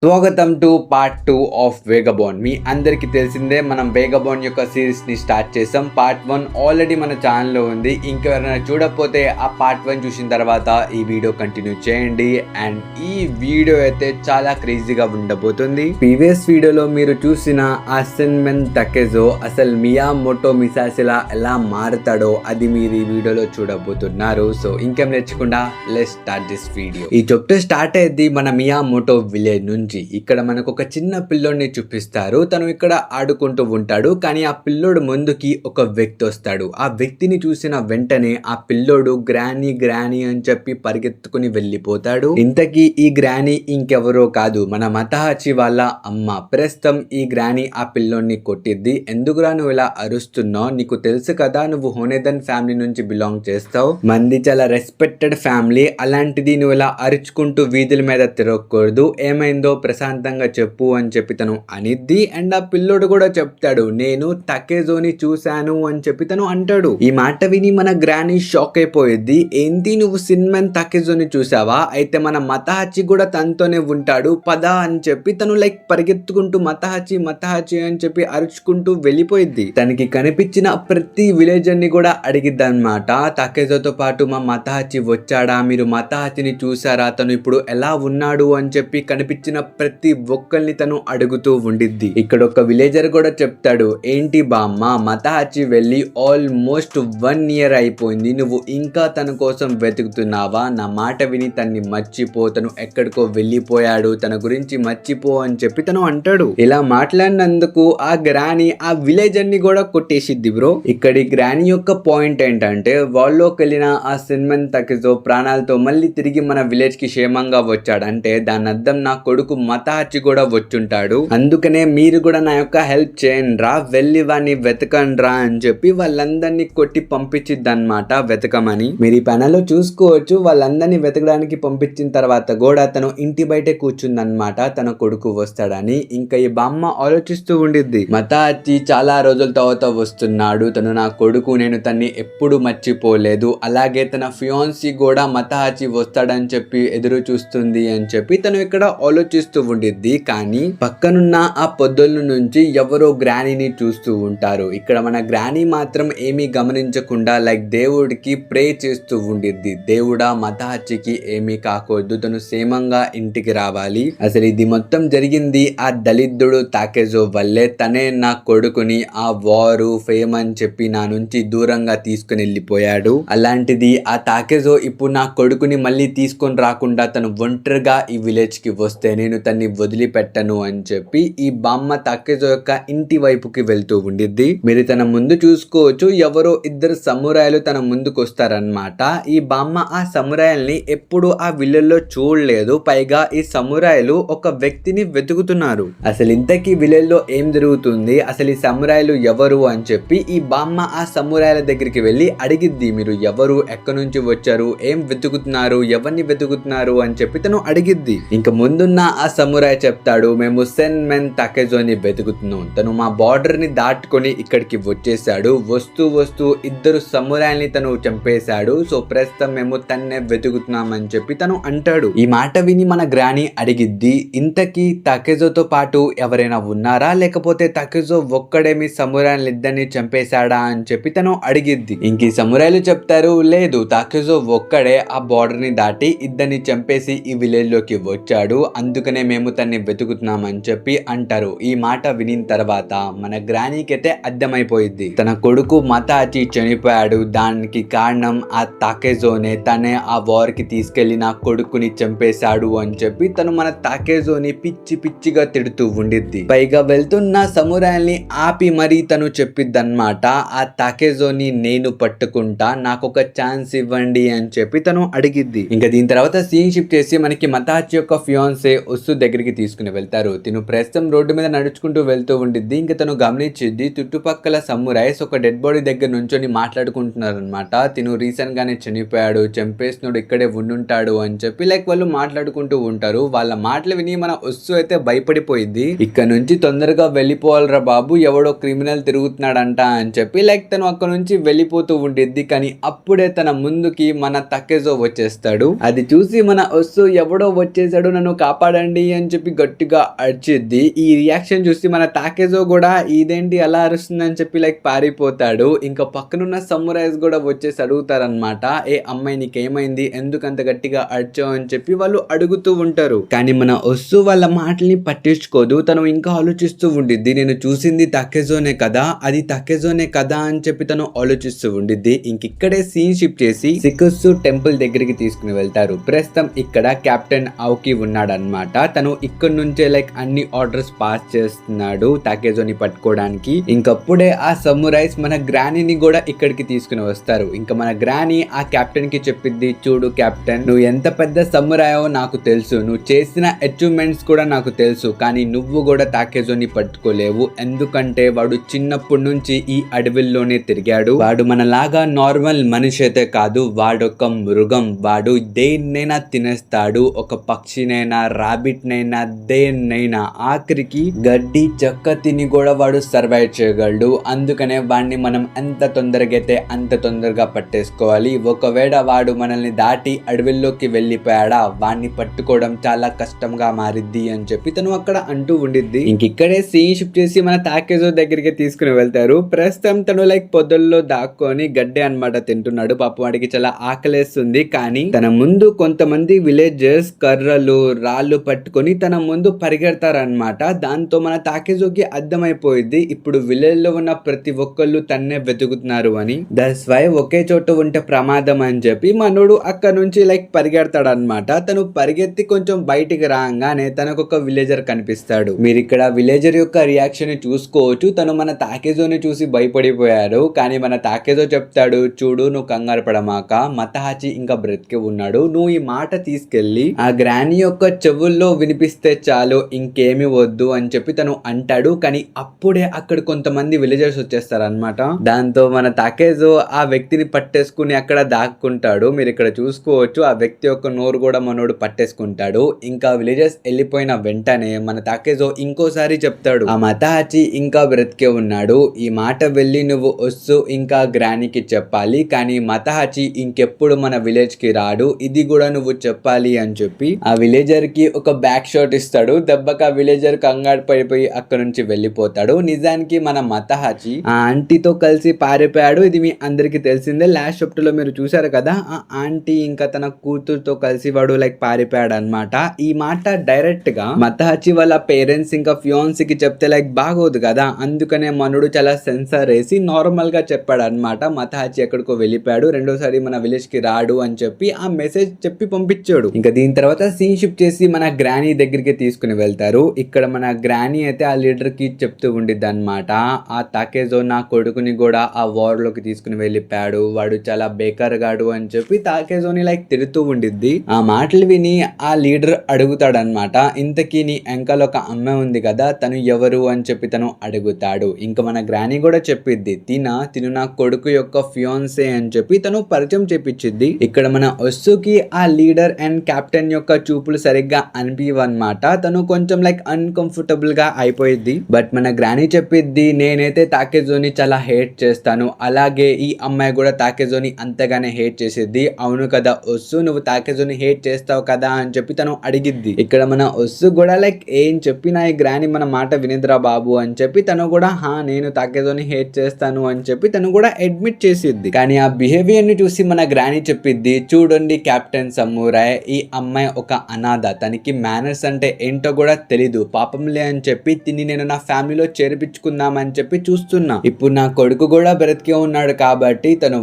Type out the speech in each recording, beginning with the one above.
స్వాగతం to part 2 of వేగబాన్. మీ అందరికీ తెలిసిందే మనం వేగబాన్ యొక్క సిరీస్ని స్టార్ట్ చేసాం. పార్ట్ 1 ఆల్రెడీ మన ఛానల్లో ఉంది. ఇంకెవరైనా చూడకపోతే ఆ పార్ట్ 1 చూసిన తర్వాత ఈ వీడియో కంటిన్యూ చేయండి. అండ్ ఈ వీడియో అయితే చాలా క్రేజీగా ఉండబోతుంది. ప్రీవియస్ వీడియోలో మీరు చూసిన ఆ సెన్మెన్ టకెజో అసలు మియామోటో మిసాసిలా ఎలా మారుతాడో అది మీరు ఈ వీడియోలో చూడబోతున్నారు. సో ఇంకేం నేర్చుకుండా లెట్స్ స్టార్ట్ దిస్ వీడియో. ఈ చాప్టర్ స్టార్ట్ అయ్యేది మన మియామోటో విలేజ్ నుంచి. ఇక్కడ మనకు ఒక చిన్న పిల్లోడిని చూపిస్తారు. తను ఇక్కడ ఆడుకుంటూ ఉంటాడు. కానీ ఆ పిల్లోడు ముందుకి ఒక వ్యక్తి వస్తాడు. ఆ వ్యక్తిని చూసిన వెంటనే ఆ పిల్లోడు గ్రానీ గ్రానీ అని చెప్పి పరిగెత్తుకుని వెళ్ళిపోతాడు. ఇంతకీ ఈ గ్రానీ ఇంకెవరో కాదు, మన మతహాచి వాళ్ళ అమ్మ. ప్రస్తుతం ఈ గ్రానీ ఆ పిల్లోడిని కొట్టిద్ది. ఎందుకురా నువ్వు ఇలా అరుస్తున్నావు? నీకు తెలుసు కదా నువ్వు హోనేదన్ ఫ్యామిలీ నుంచి బిలాంగ్ చేస్తావు. మంది చాలా రెస్పెక్టెడ్ ఫ్యామిలీ, అలాంటిది నువ్వు ఇలా అరుచుకుంటూ వీధుల మీద తిరగకూడదు. ఏమైందో ప్రశాంతంగా చెప్పు అని చెప్పి తను అనిద్ది. అండ్ ఆ పిల్లోడు కూడా చెప్తాడు, నేను టకెజోని చూశాను అని చెప్పి తను అంటాడు. ఈ మాట విని మన గ్రానీ షాక్ అయిపోయింది. ఏంటి నువ్వు సిన్మెన్ టకెజోని చూసావా? అయితే మన మతహాచి కూడా తనతోనే ఉంటాడు పద అని చెప్పి తను పరిగెత్తుకుంటూ మతహాచి మతహాచి అని చెప్పి అరుచుకుంటూ వెళ్ళిపోయింది. తనకి కనిపించిన ప్రతి విలేజర్ ని కూడా అడిగిద్ది అనమాట. టకెజోతో పాటు మా మతహాచి వచ్చాడా, మీరు మతహాచిని చూసారా, తను ఇప్పుడు ఎలా ఉన్నాడు అని చెప్పి కనిపించిన ప్రతి ఒక్కరిని తను అడుగుతూ ఉండిద్ది. ఇక్కడ ఒక విలేజర్ కూడా చెప్తాడు, ఏంటి బామ్మ మతహాచి వెళ్ళి ఆల్మోస్ట్ 1 year అయిపోయింది, నువ్వు ఇంకా తన కోసం వెతుకుతున్నావా? నా మాట విని తన్ని మర్చిపో, తను ఎక్కడికో వెళ్ళిపోయాడు, తన గురించి మర్చిపో అని చెప్పి తను అంటాడు. ఇలా మాట్లాడినందుకు ఆ గ్రానీ ఆ విలేజర్ ని కూడా కొట్టేసిద్ది బ్రో. ఇక్కడి గ్రానీ యొక్క పాయింట్ ఏంటంటే వాళ్ళలోకి వెళ్ళిన ఆ సిన్మెన్ టకెజో ప్రాణాలతో మళ్ళీ తిరిగి మన విలేజ్ కి క్షేమంగా వచ్చాడంటే దాని అర్థం నా కొడుకు మతహాచి కూడా వచ్చుంటాడు. అందుకనే మీరు కూడా నా యొక్క హెల్ప్ చేయండి రా, వెళ్ళి వాడిని వెతకండి రా అని చెప్పి వాళ్ళందరినీ కొట్టి పంపించిద్ది అనమాట వెతకమని. మీరు ఈ పనిలో చూసుకోవచ్చు. వాళ్ళందరినీ వెతకడానికి పంపించిన తర్వాత కూడా తను ఇంటి బయటే కూర్చుందనమాట తన కొడుకు వస్తాడని. ఇంకా ఈ బామ్మ ఆలోచిస్తూ ఉండిద్ది, మతహాచి చాలా రోజుల తర్వాత వస్తున్నాడు, తను నా కొడుకు, నేను తన్ని ఎప్పుడు మర్చిపోలేదు. అలాగే తన ఫియాన్సీ కూడా మతహాచి వస్తాడని చెప్పి ఎదురు చూస్తుంది అని చెప్పి తను ఇక్కడ ఆలోచిస్తూ ఉండిద్ది. కానీ పక్కనున్న ఆ పొద్దుల నుంచి ఎవరో గ్రానీని చూస్తూ ఉంటారు. ఇక్కడ మన గ్రానీ మాత్రం ఏమీ గమనించకుండా దేవుడికి ప్రే చేస్తూ ఉండిద్ది. దేవుడా మతహాచికి ఏమీ కాకూడదు, తను క్షేమంగా ఇంటికి రావాలి. అసలు ఇది మొత్తం జరిగింది ఆ దళితుడు టకెజో వల్లే. తనే నా కొడుకుని ఆ వారు ఫేమ్ అని చెప్పి నా నుంచి దూరంగా తీసుకుని వెళ్ళిపోయాడు. అలాంటిది ఆ టకెజో ఇప్పుడు నా కొడుకుని మళ్ళీ తీసుకొని రాకుండా తను ఒంటరిగా ఈ విలేజ్ కి వస్తే నేను తన్ని వదిలిపెట్టను అని చెప్పి ఈ బామ్మ టకెజో యొక్క ఇంటి వైపుకి వెళ్తూ ఉండిద్ది. మీరు తన ముందు చూసుకోవచ్చు, ఎవరో ఇద్దరు సమురాయలు తన ముందుకు వస్తారనమాట. ఈ బామ్మ ఆ సమురాయల్ని ఎప్పుడు ఆ విలేజ్ లో చూడలేదు. పైగా ఈ సమురాయలు ఒక వ్యక్తిని వెతుకుతున్నారు. అసలు ఇంతకీ విలేజ్ లో ఏం జరుగుతుంది, అసలు ఈ సమురాయలు ఎవరు అని చెప్పి ఈ బామ్మ ఆ సమురాయల దగ్గరికి వెళ్ళి అడిగిద్ది. మీరు ఎవరు, ఎక్కడి నుంచి వచ్చారు, ఏం వెతుకుతున్నారు, ఎవరిని వెతుకుతున్నారు అని చెప్పి తను అడిగిద్ది. ఇంకా ముందున్న ఆ సమురాయ్ చెప్తాడు, మేము సెన్మెన్ టకెజోని వెతుకుతున్నాం, తను మా బార్డర్ ని దాటుకొని ఇక్కడికి వచ్చేసాడు. వస్తూ వస్తూ ఇద్దరు సమురాయల్ని తను చంపేశాడు. సో ప్రస్తుతం మేము తన్నే వెతుకుతున్నాం అని చెప్పి తను అంటాడు. ఈ మాట విని మన గ్రానీ అడిగిద్ది, ఇంతకీ టకెజోతో పాటు ఎవరైనా ఉన్నారా, లేకపోతే టకెజో ఒక్కడే మీ సమురాయలు ఇద్దరిని చంపేశాడా అని చెప్పి తను అడిగిద్ది. ఇంక ఈ సమురాయలు చెప్తారు, లేదు టకెజో ఒక్కడే ఆ బార్డర్ ని దాటి ఇద్దరిని చంపేసి ఈ విలేజ్ లోకి వచ్చాడు, అందుకనే మేము తన్ని వెతుకుతున్నాం అని చెప్పి అంటారు. ఈ మాట వినిన తర్వాత మన గ్రానీకి అయితే అర్థమైపోయింది, తన కొడుకు మతహాచి చనిపోయాడు, దానికి కారణం ఆ టకెజోనే, తనే ఆ వార్ కి తీసుకెళ్లి నా కొడుకుని చంపేశాడు అని చెప్పి తను మన టకెజోని పిచ్చి పిచ్చిగా తిడుతూ ఉండిద్ది. పైగా వెళ్తున్న సమురాయల్ని ఆపి మరీ తను చెప్పిద్దన్నమాట, ఆ టకెజోని నేను పట్టుకుంటా, నాకు ఒక ఛాన్స్ ఇవ్వండి అని చెప్పి తను అడిగిద్ది. ఇంకా దీని తర్వాత సీన్ షిఫ్ట్ చేసి మనకి మతహాచి యొక్క ఫియాన్సే ఒస్సు దగ్గరికి తీసుకుని వెళ్తారు. తిను ప్రస్తుతం రోడ్డు మీద నడుచుకుంటూ వెళ్తూ ఉండిద్ది. ఇంకా తను గమనించిద్ది చుట్టుపక్కల సమురాయ్స్ ఒక డెడ్ బాడీ దగ్గర నుంచొని మాట్లాడుకుంటున్నారు అనమాట. తిను రీసెంట్ గానే చనిపోయాడు, చంపేసినోడు ఇక్కడే ఉండుంటాడు అని చెప్పి వాళ్ళు మాట్లాడుకుంటూ ఉంటారు. వాళ్ళ మాటలు విని మన ఒస్సు అయితే భయపడిపోయింది. ఇక్కడ నుంచి తొందరగా వెళ్ళిపోవాలరా బాబు, ఎవడో క్రిమినల్ తిరుగుతున్నాడంట అని చెప్పి తను అక్కడ నుంచి వెళ్ళిపోతూ ఉండిద్ది. కానీ అప్పుడే తన ముందుకి మన టకెజో వచ్చేస్తాడు. అది చూసి మన ఒస్సు ఎవడో వచ్చేసాడు, నన్ను కాపాడండి ఆపండి అని చెప్పి గట్టిగా అరిచిద్ది. ఈ రియాక్షన్ చూసి మన తాకేజో కూడా ఇదేంటి అలా అరుస్తుంది అని చెప్పి లైక్ పారిపోతాడు. ఇంకా పక్కనున్న సమురైస్ కూడా వచ్చేసి అడుగుతారనమాట, ఏ అమ్మాయి నీకేమైంది, ఎందుకంత గట్టిగా అరిచావు అని చెప్పి వాళ్ళు అడుగుతూ ఉంటారు. కానీ మన ఒస్సు వాళ్ళ మాటల్ని పట్టించుకోదు. తను ఇంకా ఆలోచిస్తూ ఉండిద్ది, నేను చూసింది తాకేజోనే కదా, అది తాకేజోనే కదా అని చెప్పి తను ఆలోచిస్తూ ఉండిద్ది. ఇంకిక్కడే సీన్ షిఫ్ట్ చేసి సికుత్సు టెంపుల్ దగ్గరికి తీసుకుని వెళ్తారు. ప్రస్తుతం ఇక్కడ కెప్టెన్ ఆవుకి ఉన్నాడనమాట. తను ఇక్కడ నుంచే లైక్ అన్ని ఆర్డర్స్ పాస్ చేస్తున్నాడు తాకేజోని పట్టుకోవడానికి. ఇంకప్పుడే ఆ సమురైస్ మన గ్రానీని కూడా ఇక్కడికి తీసుకుని వస్తారు. ఇంకా మన గ్రానీ ఆ కెప్టెన్ కి చెప్పిద్ది, చూడు కెప్టెన్, నువ్వు ఎంత పెద్ద సమురాయో నాకు తెలుసు, నువ్వు చేసిన అచీవ్మెంట్స్ కూడా నాకు తెలుసు, కానీ నువ్వు కూడా తాకేజోని పట్టుకోలేవు. ఎందుకంటే వాడు చిన్నప్పటి నుంచి ఈ అడవిల్లోనే తిరిగాడు. వాడు మనలాగా నార్మల్ మనిషి అయితే కాదు, వాడొక మృగం. వాడు దేన్నైనా తినేస్తాడు, ఒక పక్షినైనా, రాబిట్ నైనా, దేన్నైనా, ఆఖరికి గడ్డి చెక్క తిని కూడా వాడు సర్వైవ్ చేయగలడు. అందుకనే వాడిని మనం ఎంత తొందరగా అయితే అంత తొందరగా పట్టేసుకోవాలి. ఒకవేళ వాడు మనల్ని దాటి అడవిల్లోకి వెళ్ళిపోయాడా, వాడిని పట్టుకోవడం చాలా కష్టంగా మారిద్ది అని చెప్పి తను అక్కడ అంటూ ఉండిద్ది. ఇంకిక్కడే సీన్ షిఫ్ట్ చేసి మన తాకేజో దగ్గరికి తీసుకుని వెళ్తారు. ప్రస్తుతం తను లైక్ పొదల్లో దాక్కొని గడ్డి అన్నమాట తింటున్నాడు. పాప వాడికి చాలా ఆకలేస్తుంది. కానీ తన ముందు కొంతమంది విలేజర్స్ కర్రలు రాళ్ళు పట్టుకొని తన ముందు పరిగెడతారనమాట. దాంతో మన తాకేజోకి అర్థమైపోయింది, ఇప్పుడు విలేజ్ లో ఉన్న ప్రతి ఒక్కళ్ళు తన్నే వెతుకుతున్నారు అని. దట్స్ వై ఒకే చోట ఉంటే ప్రమాదం అని చెప్పి మనోడు అక్కడ నుంచి లైక్ పరిగెడతాడు అనమాట. తను పరిగెత్తి కొంచెం బయటికి రాగానే తనకు ఒక విలేజర్ కనిపిస్తాడు. మీరు ఇక్కడ విలేజర్ యొక్క రియాక్షన్ ని చూసుకోవచ్చు. తను మన తాకేజోని చూసి భయపడిపోయాడు. కానీ మన తాకేజో చెప్తాడు, చూడు నువ్వు కంగారు పడమాక, మతహాచి ఇంకా బ్రతికి ఉన్నాడు, నువ్వు ఈ మాట తీసుకెళ్లి ఆ గ్రానీ యొక్క చెవుల్లో వినిపిస్తే చాలు, ఇంకేమి వద్దు అని చెప్పి తను అంటాడు. కానీ అప్పుడే అక్కడ కొంతమంది విలేజర్స్ వచ్చేస్తారనమాట. దాంతో మన తాకేజో ఆ వ్యక్తిని పట్టేసుకుని అక్కడ దాక్కుంటాడు. మీరు ఇక్కడ చూసుకోవచ్చు, ఆ వ్యక్తి యొక్క నోరు కూడా మనోడు పట్టేసుకుంటాడు. ఇంకా విలేజర్స్ వెళ్ళిపోయిన వెంటనే మన తాకేజో ఇంకోసారి చెప్తాడు, ఆ మతహాచి ఇంకా బ్రతికే ఉన్నాడు, ఈ మాట వెళ్ళి నువ్వు ఒస్సు ఇంకా గ్రానీకి చెప్పాలి, కానీ మతహాచి ఇంకెప్పుడు మన విలేజ్ కి రాడు, ఇది కూడా నువ్వు చెప్పాలి అని చెప్పి ఆ విలేజర్ కి ఒక బ్యాక్ షాట్ ఇస్తాడు. దెబ్బక విలేజర్ కంగారు పడిపోయి అక్కడ నుంచి వెళ్ళిపోతాడు. నిజానికి మన మతహాచి ఆ ఆంటీతో కలిసి పారిపోయాడు. ఇది మీ అందరికి తెలిసిందే. లాస్ట్ చాప్టర్ లో మీరు చూసారు కదా, ఆ ఆంటీ ఇంకా తన కూతురుతో కలిసి వాడు లైక్ పారిపోయాడు అనమాట. ఈ మాట డైరెక్ట్ గా మతహాచి వాళ్ళ పేరెంట్స్ ఇంకా ఫియాన్సీ కి చెప్తే లైక్ బాగోదు కదా, అందుకనే మనుడు చాలా సెన్సార్ వేసి నార్మల్ గా చెప్పాడు అనమాట. మతహాచి ఎక్కడికో వెళ్ళిపోయాడు, రెండోసారి మన విలేజ్ కి రాడు అని చెప్పి ఆ మెసేజ్ చెప్పి పంపించాడు. ఇంకా దీని తర్వాత సీన్ షిఫ్ట్ చేసి మన గ్రానీ దగ్గరికి తీసుకుని వెళ్తారు. ఇక్కడ మన గ్రానీ అయితే ఆ లీడర్ కి చెప్తూ ఉండిద్ది అనమాట, ఆ తాకేజో నా కొడుకుని కూడా ఆ వార్ లోకి తీసుకుని వెళ్ళిపోయాడు, వాడు చాలా బేకార్ గాడు అని చెప్పి తాకేజోని లైక్ తిడుతూ ఉండిద్ది. ఆ మాటలు విని ఆ లీడర్ అడుగుతాడనమాట, ఇంతకీ నీ వెంకల ఒక అమ్మాయి ఉంది కదా, తను ఎవరు అని చెప్పి తను అడుగుతాడు. ఇంకా మన గ్రానీ కూడా చెప్పిద్ది, తిను నా కొడుకు యొక్క ఫియాన్సే అని చెప్పి తను పరిచయం చేపించిద్ది. ఇక్కడ మన ఒస్సుకి ఆ లీడర్ అండ్ కెప్టెన్ యొక్క చూపులు సరిగ్గా అనిపించవన్నమాట. తను కొంచెం లైక్ అన్కంఫర్టబుల్ గా అయిపోయింది. బట్ మన గ్రానీ చెప్పిద్ది, నేనైతే తాకేజోని చాలా హేట్ చేస్తాను, అలాగే ఈ అమ్మాయి కూడా తాకేజోని అంతగానే హేట్ చేసిద్ది. అవును కదా ఒస్సు, నువ్వు తాకేజోని హేట్ చేస్తావు కదా అని చెప్పి తను అడిగిద్ది. ఇక్కడ మన ఒస్సు కూడా లైక్ ఏం చెప్పినా ఈ గ్రానీ మన మాట వినిద్రా బాబు అని చెప్పి తను కూడా నేను తాకేజోని హేట్ చేస్తాను అని చెప్పి తను కూడా అడ్మిట్ చేసిద్ది. కానీ ఆ బిహేవియర్ ని చూసి మన గ్రానీ చెప్పిద్ది, చూడండి కెప్టెన్ సమురాయ్, ఈ అమ్మాయి ఒక అనాథ, తనకి మేనర్స్ అంటే ఏంటో కూడా తెలీదు, పాపంలే అని చెప్పి తిని నేను నా ఫ్యామిలీలో చేర్పించుకుందామని చెప్పి చూస్తున్నా. ఇప్పుడు నా కొడుకు కూడా బ్రతికే ఉన్నాడు కాబట్టి తను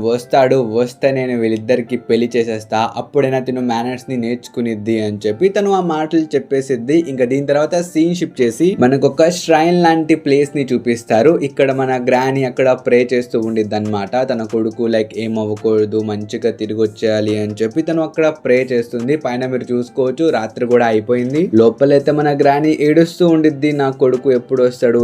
వస్తే నేను వీళ్ళిద్దరికి పెళ్లి చేసేస్తా, అప్పుడైనా తిను మేనర్స్ ని నేర్చుకునిద్ది అని చెప్పి తను ఆ మాటలు చెప్పేసిద్ది. ఇంకా దీని తర్వాత సీన్ షిఫ్ట్ చేసి మనకు ఒక ష్రైన్ లాంటి ప్లేస్ ని చూపిస్తారు. ఇక్కడ మన గ్రానీ అక్కడ ప్రే చేస్తూ ఉండిద్ది అనమాట. తన కొడుకు లైక్ ఏమవ్వకూడదు, మంచిగా తిరిగి వచ్చేయాలి అని చెప్పి తను అక్కడ ప్రే చేస్తుంది. పైన మీరు చూసుకోవచ్చు, రాత్రి కూడా అయిపోయింది. లోపలైతే మన గ్రానీ ఏడుస్తూ ఉండిద్ది, నా కొడుకు ఎప్పుడు వస్తాడు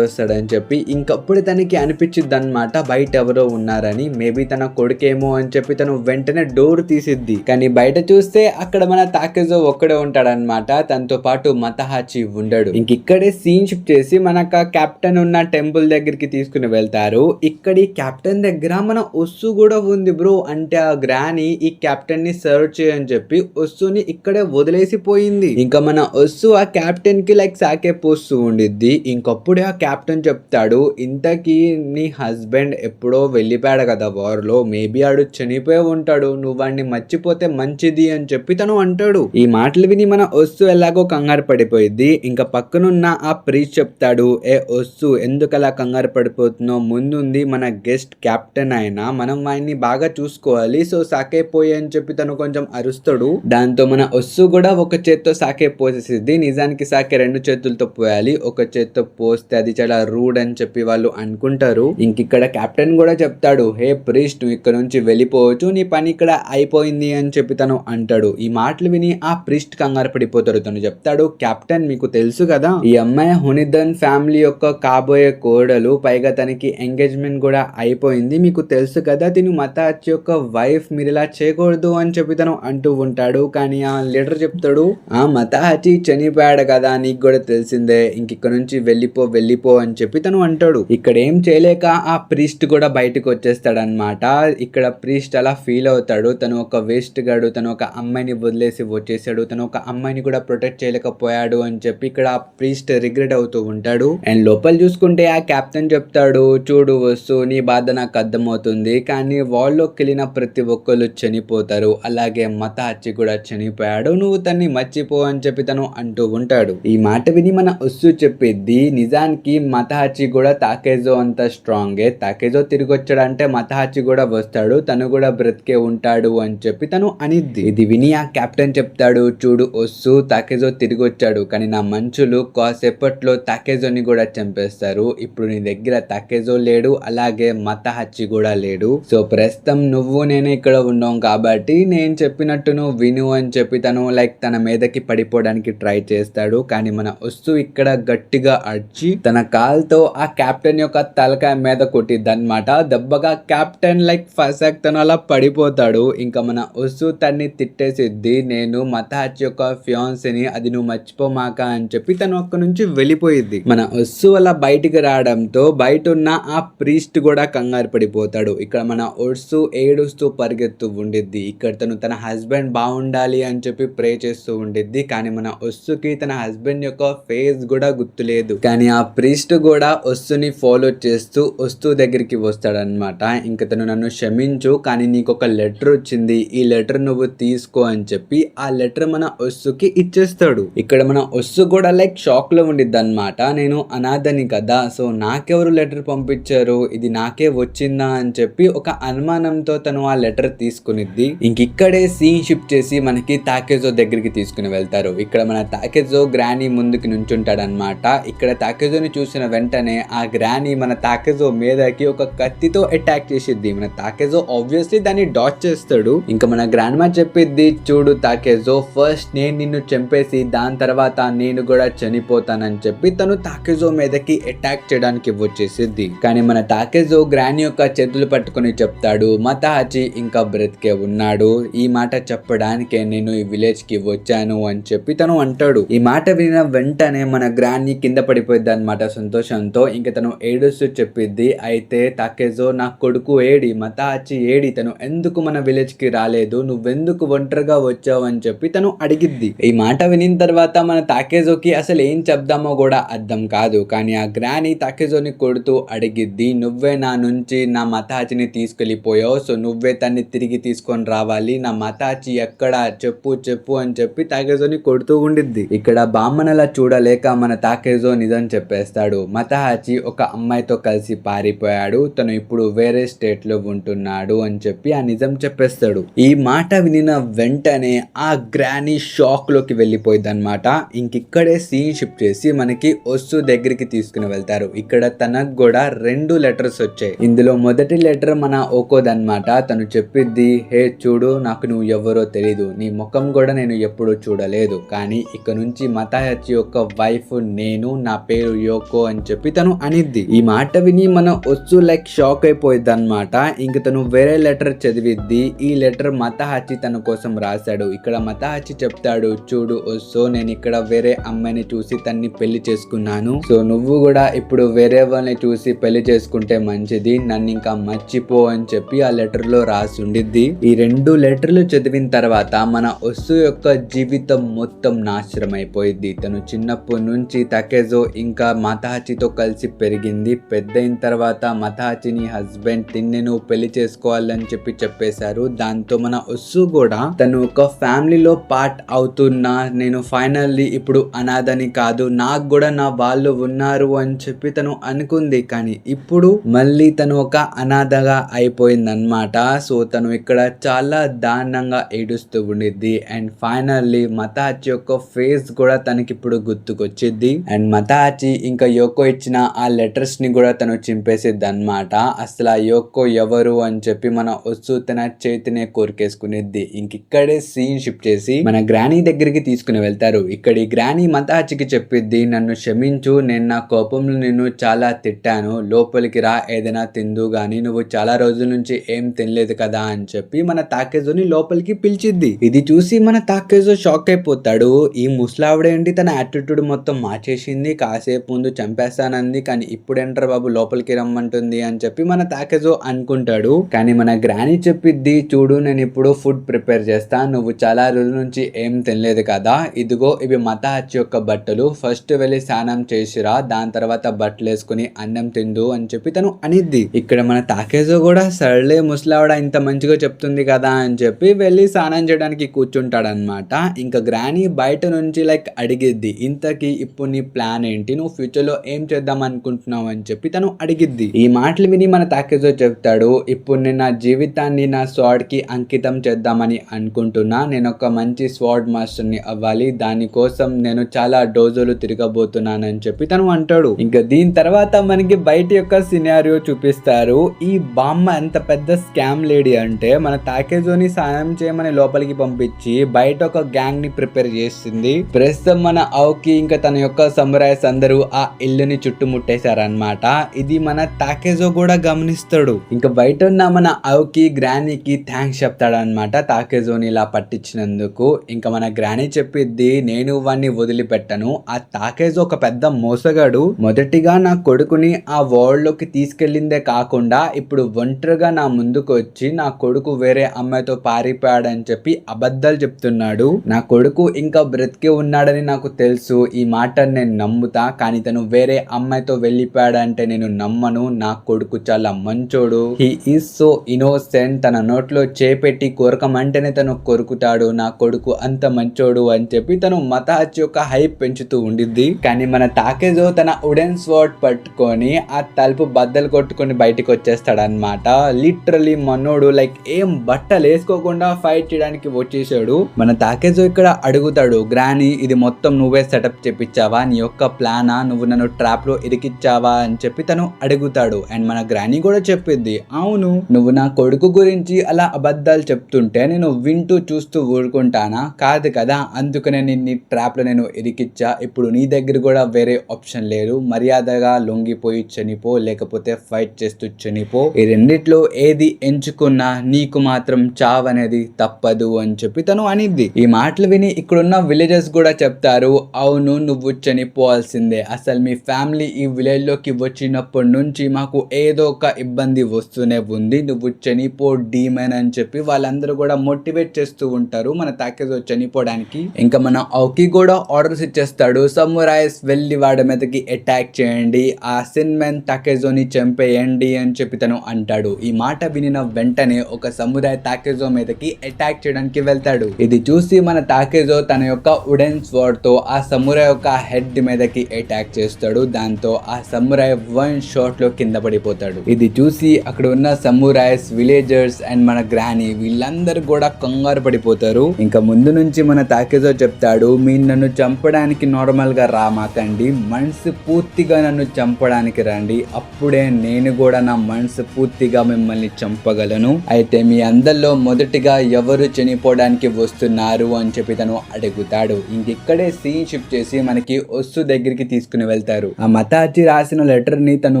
అని చెప్పి. ఇంకప్పుడు తనకి అనిపించిద్ది అనమాట, బయట ఎవరో ఉన్నారని, మేబీ తన కొడుకేమో అని చెప్పి తను వెంటనే డోర్ తీసిద్ది. కానీ బయట చూస్తే అక్కడ మన తాకేజో ఒక్కడే ఉంటాడనమాట, తనతో పాటు మతహాచి ఉండడు. ఇంకిక్కడే సీన్ షిఫ్ట్ చేసి మనకు కెప్టెన్ ఉన్న టెంపుల్ దగ్గరికి తీసుకుని వెళ్తారు. ఇక్కడ ఈ కెప్టెన్ దగ్గర మన ఒస్సు కూడా ఉంది బ్రో. అంటే ఆ గ్రానీ ఈ కెప్టెన్ ని సర్వ్ చేయని చెప్పి ఒస్సుని ఇక్కడే వదిలేసిపోయింది. ఇంకా మన వస్తు ఆ క్యాప్టెన్ కి లైక్ సాకే పోస్తూ ఉండిద్ది. ఇంకప్పుడే ఆ క్యాప్టెన్ చెప్తాడు, ఇంతకీ నీ హస్బెండ్ ఎప్పుడో వెళ్ళిపోయాడు కదా వార్ లో, మేబీ ఆడు చనిపోయి ఉంటాడు, నువ్వు వాడిని మర్చిపోతే మంచిది అని చెప్పి తను అంటాడు. ఈ మాటలు విని మన వస్తు ఎలాగో కంగారు పడిపోయింది. ఇంకా పక్కనున్న ఆ ప్రీస్ట్ చెప్తాడు, ఏ వస్తు ఎందుకు అలా కంగారు పడిపోతున్నావు, ముందుంది మన గెస్ట్ క్యాప్టెన్ అయినా, మనం వాడిని బాగా చూసుకోవాలి, సో సాకే పోయి అని చెప్పి తను కొంచెం అరుస్తాడు. దాంతో మన వస్తు కూడా ఒక చేత్తో సాకే పోసేసిద్ది. నిజానికి సాకే 2 చేతులతో పోయాలి, ఒక చేత్తో పోస్తే అది చాలా రూడ్ అని చెప్పి వాళ్ళు అనుకుంటారు. ఇంకిక్కడ కెప్టెన్ కూడా చెప్తాడు, హే ప్రీస్ట్ నువ్వు ఇక్కడ నుంచి వెళ్ళిపోవచ్చు, నీ పని ఇక్కడ అయిపోయింది అని చెప్పి తను అంటాడు. ఈ మాటలు విని ఆ ప్రీస్ట్ కంగారు పడిపోతాడు. తను చెప్తాడు, కెప్టెన్ మీకు తెలుసు కదా ఈ అమ్మాయి హునిదన్ ఫ్యామిలీ యొక్క కాబోయే కోడలు, పైగా తనకి ఎంగేజ్మెంట్ కూడా అయిపోయింది, మీకు తెలుసు కదా, తిను మతాచి యొక్క వైఫ్, మీరు ఇలా చేయకూడదు అని చెప్పి తను అంటూ ఉంటాడు. కానీ ఆ లీడర్ చెప్తాడు, ఆ మతాచి చనిపోయాడు కదా, నీకు కూడా తెలిసిందే, ఇంకిక్కడ నుంచి వెళ్ళిపో అని చెప్పి తను అంటాడు. ఇక్కడ ఏం చేయలేక ఆ ప్రీస్ట్ కూడా బయటకు వచ్చేస్తాడు అనమాట. ఇక్కడ ప్రీస్ట్ అలా ఫీల్ అవుతాడు, తను ఒక వేస్ట్ గాడు, తను ఒక అమ్మాయిని వదిలేసి వచ్చేసాడు, తను ఒక అమ్మాయిని కూడా ప్రొటెక్ట్ చేయలేకపోయాడు అని చెప్పి ఇక్కడ ఆ ప్రీస్ట్ రిగ్రెట్ అవుతూ ఉంటాడు. అండ్ లోపల చూసుకుంటే ఆ కెప్టెన్ చెప్తాడు, చూడు వస్తు నీ బాధ నాకు అర్థమవుతుంది, కానీ వాళ్ళలోకి వెళ్ళిన ప్రతి ఒక్కరు చనిపోతారు, అలాగే మతాచి కూడా చనిపోయాడు, నువ్వు తన్ని మర్చిపో అని చెప్పి తను అంటూ ఉంటాడు. ఈ మాట విని మన వస్తు చెప్పిద్ది, నిజానికి మతాచి కూడా తాకేజో అంత స్ట్రాంగే, తాకేజో తిరిగి వచ్చాడంటే మతాచి కూడా వస్తాడు, తను కూడా బ్రతికే ఉంటాడు అని చెప్పి తను అనిద్ది. ఇది విని ఆ కెప్టెన్ చెప్తాడు, చూడు వస్తు తాకేజో తిరిగి వచ్చాడు, కానీ నా మనుషులు కాసేపట్లో తాకేజోని కూడా చంపేస్తారు, ఇప్పుడు నీ దగ్గర తాకేజో లేడు, అలాగే మతాచి కూడా లేడు, సో ప్రస్తుతం నువ్వు నేను ఇక్కడ ఉన్నాం కాబట్టి నేను చెప్పినట్టు నువ్వు విను అని చెప్పి తను లైక్ తన మీదకి పడిపోవడానికి ట్రై చేస్తాడు. కానీ మన వస్తు ఇక్కడ గట్టిగా అడ్చి తన కాల్తో ఆ కెప్టెన్ యొక్క తలకాయ మీద కొట్టిద్ది అనమాట. దెబ్బగా కెప్టెన్ లైక్ ఫసాక్ తను అలా పడిపోతాడు. ఇంకా మన వస్తు తన్ని తిట్టేసిద్ది, నేను మతాచి యొక్క ఫియాన్సీని, అది నువ్వు మర్చిపోమాక అని చెప్పి తను అక్కడ నుంచి వెళ్ళిపోయిద్ది. మన వస్తు అలా బయటికి రావడంతో బయట ఉన్న ఆ ప్రీస్ట్ కూడా కంగారు పడిపోతాడు. ఇక్కడ మన వస్తు ఏడుస్తూ పరిగెత్తు ఉండిద్ది. ఇక్కడ తన హస్బెండ్ బాగుండాలి అని చెప్పి ప్రే చేస్తూ ఉండిద్ది. కానీ మన వస్తుకి తన హస్బెండ్ యొక్క ఫేస్ కూడా గుర్తులేదు. కానీ ఆ ప్రీస్ట్ కూడా వస్తుని ఫాలో చేస్తూ వస్తు దగ్గరికి వస్తాడనమాట. ఇంకా తను నన్ను క్షమించు, కానీ నీకు ఒక లెటర్ వచ్చింది, ఈ లెటర్ నువ్వు తీసుకో అని చెప్పి ఆ లెటర్ మన వస్తుకి ఇచ్చేస్తాడు. ఇక్కడ మన వస్తు కూడా లైక్ షాక్ లో ఉండిద్ది అనమాట. నేను అనాథని కదా, సో నాకెవరు లెటర్ పంపించారు, ఇది నాకే వచ్చిందా అని చెప్పి ఒక అనుమానంతో తను ఆ లెటర్ తీసుకునిద్ది. ఇంకిక్కడే సీన్ షిఫ్ట్ చేసి మనకి తాకేజో దగ్గరికి తీసుకుని వెళ్తారు. ఇక్కడ మన తాకేజో గ్రానీ ముందుకి నుంచుంటాడు అనమాట. ఇక్కడ తాకేజోని చూసిన వెంటనే ఆ గ్రానీ మన తాకేజో మీదకి ఒక కత్తితో అటాక్ చేసిద్ది. మన తాకేజో ఆబ్వియస్లీ దాన్ని డాచ్ చేస్తాడు. ఇంకా మన గ్రాండ్ మా చెప్పిద్ది, చూడు తాకేజో, ఫస్ట్ నేను నిన్ను చంపేసి దాని తర్వాత నేను కూడా చనిపోతానని చెప్పి తను తాకేజో మీదకి అటాక్ చేయడానికి వచ్చేసిద్ది. కానీ మన తాకేజో గ్రానీ యొక్క చేతులు పట్టుకుని చెప్తాడు, మతాచి ఇంకా బ్రతికే ఉన్నాడు, ఈ మాట చెప్పడానికే నేను ఈ విలేజ్ కి వచ్చాను అని చెప్పి తను అంటాడు. ఈ మాట విన్న వెంటనే మన గ్రానీ కింద పడిపోయింది అనమాట సంతోషంతో. ఇంకా తను ఏడుస్తూ చెప్పిద్ది, అయితే తాకేజో నా కొడుకు ఏడి, మతాచి ఏడి, తను ఎందుకు మన విలేజ్ కి రాలేదు, నువ్వెందుకు ఒంటరిగా వచ్చావు అని చెప్పి తను అడిగిద్ది. ఈ మాట వినిన తర్వాత మన తాకేజోకి అసలు ఏం చెప్దామో కూడా అర్థం కాదు. కానీ ఆ గ్రానీ తాకేజోని కొడుతూ అడిగిద్ది, నువ్వే నా నుంచి నా మతాచిని తీసుకెళ్లిపోయావు, సో నువ్వే తన్ని తిరిగి తీసుకొని రావాలి, నా మతాచి ఎక్కడా చెప్పు చెప్పు అని చెప్పి తాకేజోని కొడుతూ ఉండిద్ది. ఇక్కడ బామ్మనలా చూడలేక మన తాకేజో నిజం చెప్పేస్తాడు, మతాచి ఒక అమ్మాయితో కలిసి పారిపోయాడు, తను ఇప్పుడు వేరే స్టేట్ లో ఉంటున్నాడు అని చెప్పి ఆ నిజం చెప్పేస్తాడు. ఈ మాట వినిన వెంటనే ఆ గ్రానీ షాక్ లోకి వెళ్ళిపోయింది అనమాట. ఇంకిక్కడే సీన్ షిఫ్ట్ చేసి మనకి వస్తు దగ్గరికి తీసుకుని వెళ్తారు. ఇక్కడ తనకు కూడా 2 లెటర్స్ వచ్చాయి. ఇందులో మొదటి లెటర్ మన ఓకోదన్నమాట. తను చెప్పిద్ది, హే చూడు, నాకు నువ్వు ఎవరో తెలీదు, నీ ముఖం కూడా నేను ఎప్పుడూ చూడలేదు, కానీ ఇక నుంచి మతాచి యొక్క వైఫ్ నేను, నా పేరు యోకో అని చెప్పి తను అనిద్ది. ఈ మాట విని మన వస్తు లైక్ షాక్ అయిపోయింది అనమాట. ఇంక తను వేరే లెటర్ చదివిద్ది. ఈ లెటర్ మతాచి తన కోసం రాశాడు. ఇక్కడ మతాచి చెప్తాడు, చూడు వస్తు, నేను ఇక్కడ వేరే అమ్మాయిని చూసి తన్ని పెళ్లి చేసుకున్నాను, సో నువ్వు కూడా ఇప్పుడు వేరే వాళ్ళని చూసి పెళ్లి చేసుకుంటే మంచిది, నన్ను ఇంకా మర్చిపో అని చెప్పి ఆ లెటర్ లో రాసి ఉండిద్ది. ఈ 2 లెటర్లు చదివిన తర్వాత మన వస్తు యొక్క జీవితం మొత్తం నాశనం అయిపోయింది. తను చిన్నప్పటి నుంచి తకేజో ఇంకా మతాహాచితో కలిసి పెరిగింది. పెద్ద అయిన తర్వాత మతాహాచిని హస్బెండ్ తిన్నెను పెళ్లి చేసుకోవాలని చెప్పేశారు. దాంతో మన ఒస్సు కూడా తను ఒక ఫ్యామిలీలో పార్ట్ అవుతున్నా, నేను ఫైనల్లీ ఇప్పుడు అనాథని కాదు, నాకు కూడా నా వాళ్ళు ఉన్నారు అని చెప్పి తను అనుకుంది. కానీ ఇప్పుడు మళ్ళీ తను ఒక అనాథగా అయిపోయిందన్నమాట. సో తను ఇక్కడ చాలా దారుణంగా ఏడుస్తూ ఉండిద్ది. అండ్ ఫైనల్లీ మతాహాచి యొక్క ఫేస్ కూడా తనకి ఇప్పుడు గుర్తుకొచ్చిద్ది. అండ్ మతాహాచి ఇంకా యోకో ఇచ్చిన ఆ లెటర్స్ ని కూడా తను చింపేసిద్ది అన్నమాట. అసలు ఆ యోకో ఎవరు అని చెప్పి మన ఒస్సు తన చేతినే కోరికేసుకునేది. ఇంకిక్కడే సీన్ షిఫ్ట్ చేసి మన గ్రానీ దగ్గరికి తీసుకుని వెళ్తారు. ఇక్కడ ఈ గ్రానీ మతాహాచికి చెప్పిద్ది, నన్ను క్షమించు, నేను నా కోపంలో నిన్ను చాలా తిట్టాను, లోపలికి రా, ఏదైనా తిందు గాని, నువ్వు చాలా రోజుల నుంచి ఏం తినలేదు కదా అని చెప్పి మన తాకేజోని లోపలికి పిలిచిద్ది. ఇది చూసి మన తాకేజో షాక్ అయిపోతాడు. ఈ ముసలావిడేంటి తన యాటిట్యూడ్ మొత్తం మార్చేసింది, కాసేపు ముందు చంపేస్తానంది కానీ ఇప్పుడు ఏంట్రా బాబు లోపలికి రమ్మంటుంది అని చెప్పి మన తాకేజో అనుకుంటాడు. కానీ మన గ్రానీ చెప్పిద్ది, చూడు నేను ఇప్పుడు ఫుడ్ ప్రిపేర్ చేస్తా, నువ్వు చాలా రోజుల నుంచి ఏం తినలేదు కదా, ఇదిగో ఇవి మతాహాచి యొక్క బట్టలు, ఫస్ట్ వెళ్ళి స్నానం చేసిరా, దాని తర్వాత బట్టలు వేసుకుని అన్నం తిందు అని చెప్పి తను అనిద్ది. ఇక్కడ మన తాకేజో కూడా సర్లే ముసలావిడ ఇంత మంచిగా చెప్తుంది కదా అని చెప్పి వెళ్ళి స్నానం చేయడానికి కూర్చుంటాడనమాట. ఇంకా గ్రానీ బయట నుంచి అడిగిద్ది, ఇంతకీ ఇప్పుడు నీ ప్లాన్ ఏంటి, నువ్వు ఫ్యూచర్ లో ఏం చేద్దాం అనుకుంటున్నావు అని చెప్పి తను అడిగిద్ది. ఈ మాటలు విని మన తాకేజో చెప్తాడు, ఇప్పుడు నేను నా జీవితాన్ని నా స్వాడ్ కి అంకితం చేద్దామని అనుకుంటున్నా, నేను ఒక మంచి స్వాడ్ మాస్టర్ ని అవ్వాలి, దానికోసం నేను చాలా డోజులు తిరగబోతున్నానని చెప్పి తను అంటాడు. ఇంకా దీని తర్వాత మనకి బయట యొక్క సినారియో చూపిస్తారు. ఈ బామ్మ ఎంత పెద్ద స్కామ్ లేడీ అంటే మన తాకేజోని సాయం చేయమని లోపలికి పంపించి బయట ఒక గ్యాంగ్ ని ప్రిపేర్ చేసింది. ప్రస్తుతం మన అవ్కి ఇంకా తన యొక్క సమురాయ్స్ అందరూ ఆ ఇల్లుని చుట్టుముట్టేశారనమాట. ఇది మన తాకేజో కూడా గమనిస్తాడు. ఇంకా బయట ఉన్న మన అవ్కి గ్రానీకి థ్యాంక్స్ చెప్తాడనమాట తాకేజోని ఇలా పట్టించినందుకు. ఇంకా మన గ్రానీ చెప్పిద్ది, నేను వాడిని వదిలిపెట్టను, ఆ తాకేజో ఒక పెద్ద మోసగాడు, మొదటిగా నా కొడుకుని ఆ వరల్డ్ లోకి తీసుకెళ్లిందే కాకుండా ఇప్పుడు ఒంటరిగా నా ముందుకు వచ్చి నా కొడుకు వేరే అమ్మాయితో పారిపోయాడని చెప్పి అబద్ధాలు చెప్తున్నాడు, నా కొడుకు ఇంకా బ్రతికి ఉన్నాడని నాకు తెలుసు, ఈ మాట నేను నమ్ముతా, కానీ తను వేరే అమ్మాయితో వెళ్ళిపోయాడంటే నేను నమ్మను, నా కొడుకు చాలా మంచోడు, హీ ఈజ్ సో ఇన్నోసెంట్, తన నోట్లో చేపెట్టి కొరకమంటేనే తను కొరుకుతాడు, నా కొడుకు అంత మంచోడు అని చెప్పి తను మతాహాచి యొక్క హైప్ పెంచుతూ ఉండిద్ది. కానీ మన తాకేజో తన వుడెన్ స్వార్డ్ పట్టుకొని ఆ తలుపు బద్దలు కొట్టుకొని బయటికి వచ్చేస్తాడనమాట. లిటరలీ మనోడు ఏం బట్టలు వేసుకోకుండా ఫైట్ చేయడానికి వచ్చేసాడు. మన తాకేజో ఇక్కడ అడుగుతాడు, గ్రానీ ఇది మొత్తం నువ్వే సెటప్ చేపించావా, నీ యొక్క ప్లానా, నువ్వు నన్ను ట్రాప్ లో ఇరికిచ్చావా అని చెప్పి తను అడుగుతాడు. అండ్ మన గ్రానీ కూడా చెప్పిద్ది, అవును, నువ్వు నా కొడుకు గురించి అలా అబద్ధాలు చెప్తుంటే నేను వింటూ చూస్తూ ఊరుకుంటానా, కాదు కదా, అందుకనే నీ ట్రాప్ లో నేను ఇరికిచ్చా, ఇప్పుడు నీ దగ్గర కూడా వేరే ఆప్షన్ లేదు, మర్యాదగా లొంగిపోయి చనిపో, లేకపోతే ఫైట్ చేస్తూ చనిపో, ఈ రెండిట్లో ఏది ఎంచుకున్నా నీకు మాత్రం చావ్ అనేది తప్పదు అని చెప్పి తను అనిద్ది. ఈ మాటలు విని ఇక్కడున్న విలేజెస్ కూడా చెప్తారు, అవును నువ్వు చనిపోవాల్సిందే, అసలు మీ ఫ్యామిలీ ఈ విలేజ్ లోకి వచ్చినప్పటి నుంచి మాకు ఏదో ఒక ఇబ్బంది వస్తూనే ఉంది, నువ్వు చనిపో డీమన్ అని చెప్పి వాళ్ళందరూ కూడా మోటివేట్ చేస్తూ ఉంటారు మన తాకేజో చనిపోవడానికి. ఇంకా మన అవ్కి కూడా ఆర్డర్స్ ఇచ్చేస్తాడు, సమురాయ్స్ వెళ్ళి వాడి మీదకి అటాక్ చేయండి, ఆ సిన్మెన్ తాకేజోని చంపేయండి అని చెప్పి తను అంటాడు. ఈ మాట వినిన వెంటనే ఒక సమురాయ్ తాకేజో మీదకి అటాక్ చేయడానికి వెళ్తాడు. ఇది చూసి మన తాకేజో తన యొక్క వుడెన్ స్వార్డ్ తో ఆ సమురాయ్ యొక్క హెడ్ మీదకి అటాక్ చేస్తాడు. దాంతో ఆ సమురాయ్ వన్ షాట్ లో కింద పడిపోతాడు. ఇది చూసి అక్కడ ఉన్న సమురాయ్స్, విలేజర్స్ అండ్ మన గ్రానీ వీళ్ళందరూ కూడా కంగారు పడిపోతారు. ఇంకా ముందు నుంచి మన తాకేజో చెప్తాడు, మీరు నన్ను చంపడానికి నార్మల్ గా రామాకండి, మనసు పూర్తిగా నన్ను చంపడానికి రండి, అప్పుడే నేను కూడా నా మనసు పూర్తిగా మిమ్మల్ని చంపగలను. అయితే మీ అందరిలో మొదటిగా ఎవరు చనిపోవడానికి వస్తున్నారు అని చెప్పి తను అడుగుతాడు. ఇంకిక్కడే సీన్ షిఫ్ట్ చేసి మనకి ఒస్సు దగ్గరికి తీసుకుని వెళ్తారు. ఆ మతాహాచి రాసిన లెటర్ ని తను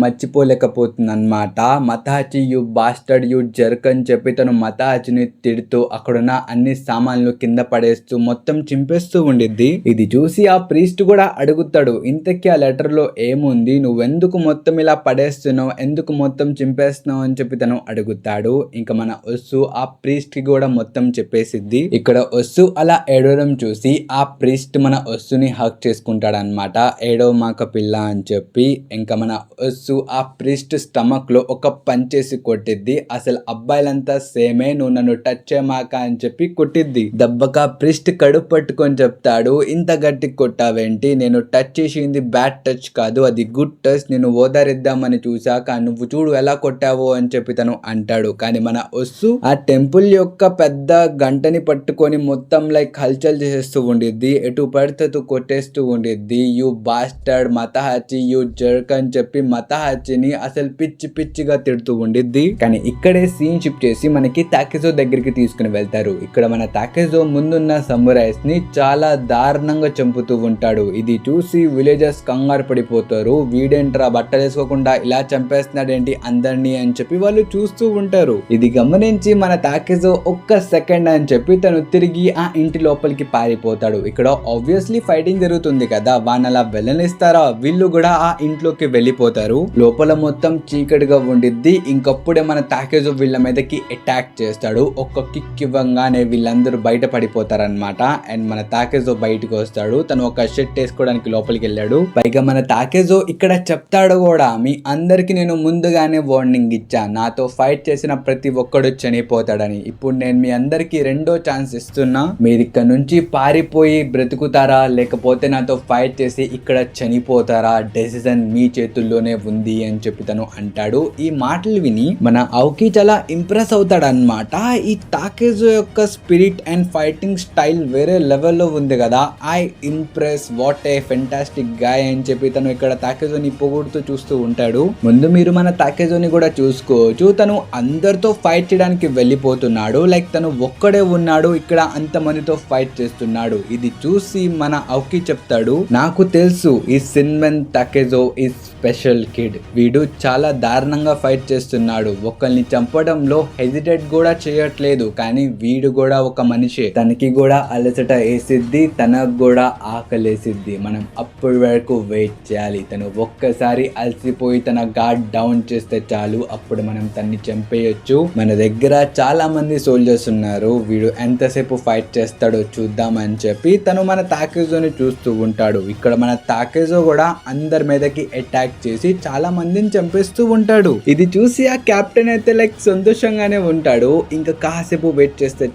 మర్చిపోలేకపోతుంది అనమాట. మతాహాచి యు బాస్టర్డ్ యు జర్క్ అని చెప్పి తను మతాహాచిని తిడుతూ అక్కడున్న అన్ని సామాన్లు కింద పడేస్తూ మొత్తం చింపేస్తూ ఉండిద్ది. ఇది చూసి ఆ ప్రీస్ట్ కూడా అడుగుతాడు, ఇంతకీ ఆ లెటర్ లో ఏముంది, నువ్వెందుకు మొత్తం ఇలా పడేస్తున్నావు, ఎందుకు మొత్తం చింపేస్తున్నావు అని చెప్పి తను అడుగుతాడు. ఇంకా మన ఒస్సు ఆ ప్రీస్ట్ కి కూడా మొత్తం చెప్పేసిద్ది. ఇక్కడ ఒస్సు అలా ఏడవడం చూసి ఆ ప్రీస్ట్ మన ఒస్సుని హక్ చేసుకుంటాడు అనమాట. ఏడో మాక పిల్ల అని చెప్పి. ఇంకా మన ఒస్సు ఆ ప్రీస్ట్ స్టమక్ లో ఒక పంచేసి కొట్టిద్ది. అసలు అబ్బాయిలంతా సేమే, నువ్వు నన్ను టచ్ చేయమాక అని చెప్పి కొట్టిద్ది. దెబ్బక ప్రీస్ట్ కడుపు పట్టుకొని చెప్తాడు, ఇంత గట్టి కొట్టావేంటి, నేను టచ్ చేసింది బ్యాడ్ టచ్ కాదు, అది గుడ్ టచ్, నేను ఓదారిద్దామని చూసాక నువ్వు చూడు ఎలా కొట్టావో అని చెప్పి తను అంటాడు. కానీ మన ఒస్సు ఆ టెంపుల్ యొక్క పెద్ద గంటని పట్టుకొని మొత్తం లైక్ హల్చల్ చేసేస్తూ ఉండిద్ది. ఎటు పడితే కొట్టేస్తూ ఉండిద్ది. యూ బాస్టర్డ్ మతహాచి, యూ జర్క్ అని చెప్పి మతహాచిని అసలు పిచ్చి పిచ్చిగా తిడుతూ ఉండిద్ది. కానీ ఇక్కడే సీన్ షిఫ్ట్ చేసి మనకి తాకెజో దగ్గరికి తీసుకుని వెళ్తారు. ఇక్కడ మన తాకెజో ముందున్న సమురైస్ ని చాలా దారుణంగా చంపుతూ ఉంటాడు. ఇది చూసి విలేజర్స్ కంగారు పడిపోతారు. వీడేంట్రా బట్టలు వేసుకోకుండా ఇలా చంపేస్తున్నాడేంటి అందరినీ అని చెప్పి వాళ్ళు చూస్తూ ఉంటారు. ఇది గమనించి మన తాకెజో ఒక్క సెకండ్ అని చెప్పి తను తిరిగి ఆ ఇంటి లోపలికి పారిపోతాడు. ఇక్కడ ఆబ్వియస్లీ ఫైటింగ్ జరుగుతుంది కదా, వాళ్ళని అలా వెళ్ళనిస్తారా? వీళ్ళు కూడా ఆ ఇంట్లోకి వెళ్ళిపోతారు. లోపల మొత్తం చీకటిగా ఉండిద్ది. ఇంకప్పుడే మన తాకెజో వీళ్ళ మీదకి అటాక్ చేస్తాడు. ఒక్క కిక్ ఇవ్వంగానే వీళ్ళందరూ బయట పడిపోతారనమాట. అండ్ మన తాకెజో బయటకు వస్తాడు. తను ఒక షర్ట్ వేసుకోవడానికి లోపలికి వెళ్ళాడు. పైగా మన తాకెజో ఇక్కడ చెప్తాడు కూడా, మీ అందరికి నేను ముందుగానే వార్నింగ్ ఇచ్చా, నాతో ఫైట్ చేసిన ప్రతి ఒక్కడు చనిపోతాడని. ఇప్పుడు నేను మీ అందరికి రెండో ఛాన్స్ ఇస్తున్నా, మీరు ఇక్కడ నుంచి పారిపోయి బ్రతుకుతారా లేకపోతే నాతో ఫైట్ చేసి ఇక్కడ చనిపోతారా, డెసిజన్ మీ చేతుల్లోనే ఉంది అని చెప్పి తను అంటాడు. ఈ మాటలు విని మన అవ్కి చాలా ఇంప్రెస్ అవుతాడు అనమాట. ఈ తాకెజో యొక్క స్పిరిట్ అండ్ ఫైటింగ్ స్టైల్ వేరే లెవెల్లో ఉంది కదా, I impress, what a fantastic guy అని చెప్పి తను ఇక్కడ తాకెజోని పొగుడుతూ చూస్తూ ఉంటాడు. ముందు మీరు మన తాకెజోని కూడా చూసుకోవచ్చు. తను అందరితో ఫైట్ చేయడానికి వెళ్ళిపోతున్నాడు. లైక్ తను ఒక్కడే ఉన్నాడు, ఇక్కడ అంతమందితో ఫైట్ చేస్తున్నాడు. ఇది చూసి మన అవ్కి చెప్తాడు, నాకు తెలుసు ఈ సిన్మెన్ తాకెజో ఈ స్పెషల్ కిడ్, వీడు చాలా దారుణంగా ఫైట్ చేస్తున్నాడు, ఒకరిని చంపడంలో హెజిటేట్ కూడా చేయట్లేదు, కానీ వీడు కూడా ఒక మనిషే, తనకి కూడా అలసట వేసిద్ది, తనకు కూడా ఆకలేసిద్ది, మనం అప్పటి వరకు వెయిట్ చేయాలి, తను ఒక్కసారి అలసిపోయి తన గార్డ్ డౌన్ చేస్తే చాలు, అప్పుడు మనం తన్ని చంపేయొచ్చు, మన దగ్గర చాలా మంది సోల్జర్స్ ఉన్నారు, వీడు ఎంతసేపు ఫైట్ చేస్తాడో చూద్దామని చెప్పి తను మన తాకెజోని చూస్తూ ఉంటాడు. ఇక్కడ మన తాకెజో కూడా అందరి మీదకి అటాక్ చేసి చాలా మందిని చంపేస్తూ ఉంటాడు. ఇది చూసి ఆ కెప్టెన్ అయితే లైక్ సంతోషంగానే ఉంటాడు. ఇంకా కాసేపు వెయిట్ చేస్తే